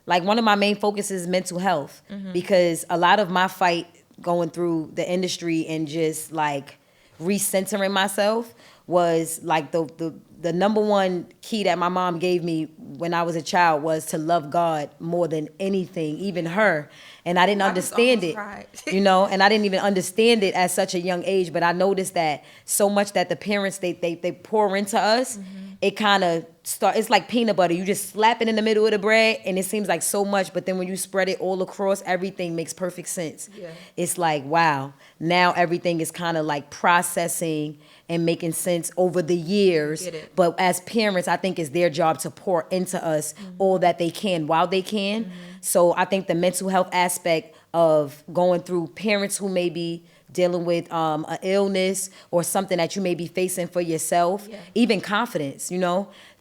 like one of my main focuses is mental health, because a lot of my fight going through the industry and just like recentering myself was like the number one key that my mom gave me when I was a child was to love God more than anything, even her. And I didn't I just understand almost it, cried. and I didn't even understand it at such a young age. But I noticed that so much that the parents, they pour into us, it kind of it's like peanut butter. You just slap it in the middle of the bread and it seems like so much, but then when you spread it all across, everything makes perfect sense. Yeah. It's like, wow, now everything is kind of like processing and making sense over the years. Get it. But as parents, I think it's their job to pour into us all that they can while they can. So I think the mental health aspect of going through, parents who may be dealing with an illness or something that you may be facing for yourself, even confidence,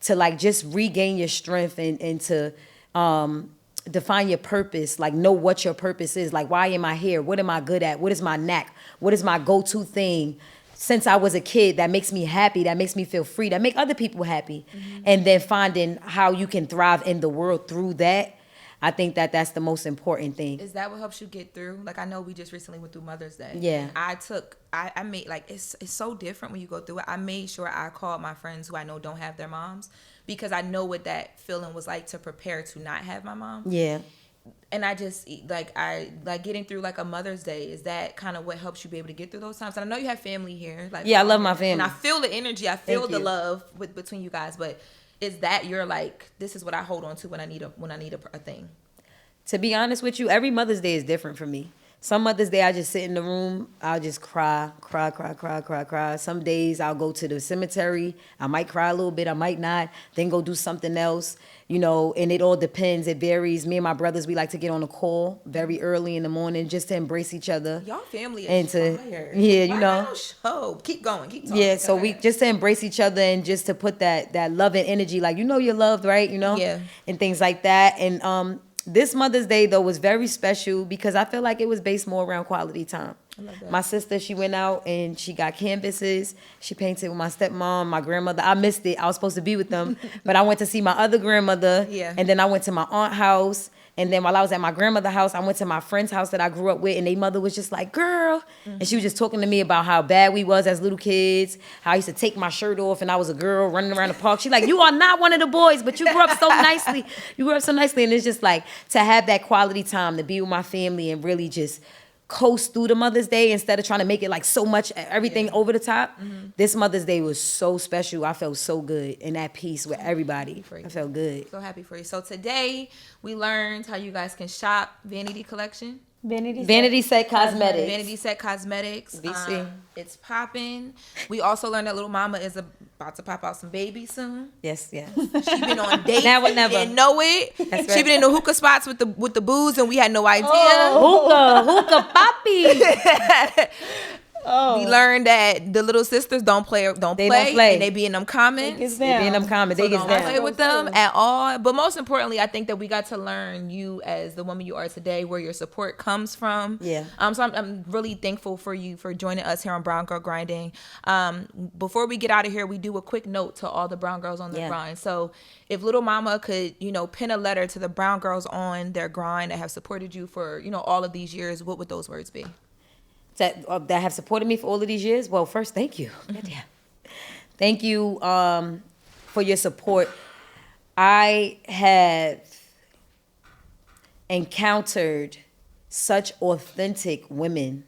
to like just regain your strength and to define your purpose, like know what your purpose is. Like, why am I here? What am I good at? What is my knack? What is my go-to thing? Since I was a kid, that makes me happy, that makes me feel free, that make other people happy. And then finding how you can thrive in the world through that. I think that that's the most important thing. Is that what helps you get through? Like, I know we just recently went through Mother's Day. Yeah. I made, like, it's so different when you go through it. I made sure I called my friends who I know don't have their moms, because I know what that feeling was like to prepare to not have my mom. Yeah. And I just, like, getting through, like, a Mother's Day, is that kind of what helps you be able to get through those times? And I know you have family here. Like, yeah, I love my family. And I feel the energy. I feel Thank the you. love between you guys. But is that you're like, this is what I hold on to when I need a thing? To be honest with you, every Mother's Day is different for me. Some Mother's Day, I just sit in the room. I'll just cry. Some days I'll go to the cemetery. I might cry a little bit. I might not. Then go do something else. You know, and it all depends. It varies. Me and my brothers, we like to get on a call very early in the morning just to embrace each other. Y'all family is And to, fire. yeah, you know. Wow, show. Keep going. Keep talking. Yeah, so we just to embrace each other and just to put that love and energy, like, you know, you're loved, right? You know? Yeah. And things like that. And this Mother's Day, though, was very special because I feel like it was based more around quality time. I love that. My sister, she went out and she got canvases. She painted with my stepmom, my grandmother. I missed it. I was supposed to be with them. But I went to see my other grandmother. Yeah. And then I went to my aunt's house. And then while I was at my grandmother's house, I went to my friend's house that I grew up with, and their mother was just like, girl. And she was just talking to me about how bad we was as little kids, how I used to take my shirt off and I was a girl running around the park. She's like, you are not one of the boys, but you grew up so nicely. You grew up so nicely. And it's just like to have that quality time, to be with my family and really just coast through the Mother's Day instead of trying to make it like so much, everything over the top. This Mother's Day was so special. I felt so good and at peace with everybody. I felt good. So happy for you. So today we learned how you guys can shop Vanity Collection. Vanity Set Cosmetics. Vanity Set Cosmetics. VC. It's popping. We also learned that Little Mama is about to pop out some babies soon. Yes, yes. She been on dates. Now or never. Didn't know it. That's She right. been in the hookah spots with the booze, and we had no idea. Hookah poppy. We learned that the little sisters don't play, don't play. and they be in them comments. They be in them comments. They So get don't play down. with them at all. But most importantly, I think that we got to learn you as the woman you are today, where your support comes from. Yeah. So I'm really thankful for you for joining us here on Brown Girl Grinding. Before we get out of here, we do a quick note to all the brown girls on the grind. So if Little Mama could, pen a letter to the brown girls on their grind that have supported you for, all of these years, what would those words be? That have supported me for all of these years. Well, first, thank you. Goddamn. Thank you for your support. I have encountered such authentic women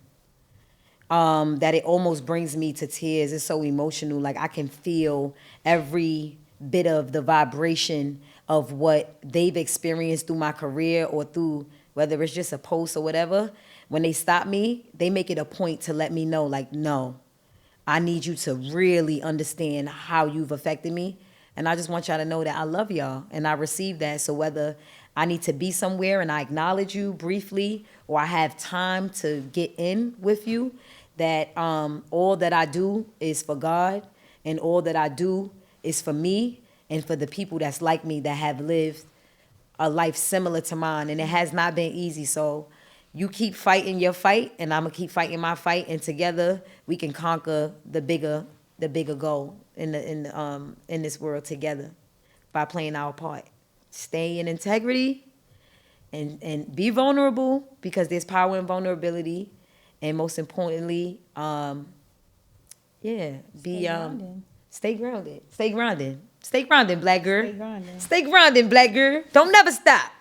that it almost brings me to tears. It's so emotional. Like, I can feel every bit of the vibration of what they've experienced through my career or through whether it's just a post or whatever. When they stop me, they make it a point to let me know, like, no, I need you to really understand how you've affected me. And I just want y'all to know that I love y'all and I receive that. So whether I need to be somewhere and I acknowledge you briefly or I have time to get in with you, that all that I do is for God and all that I do is for me and for the people that's like me that have lived a life similar to mine. And it has not been easy. So you keep fighting your fight, and I'm gonna keep fighting my fight, and together we can conquer the bigger goal in this world together by playing our part. Stay in integrity, and be vulnerable because there's power in vulnerability, and most importantly, stay grounded. Stay grounded, black girl. Stay grounded, black girl. Don't never stop.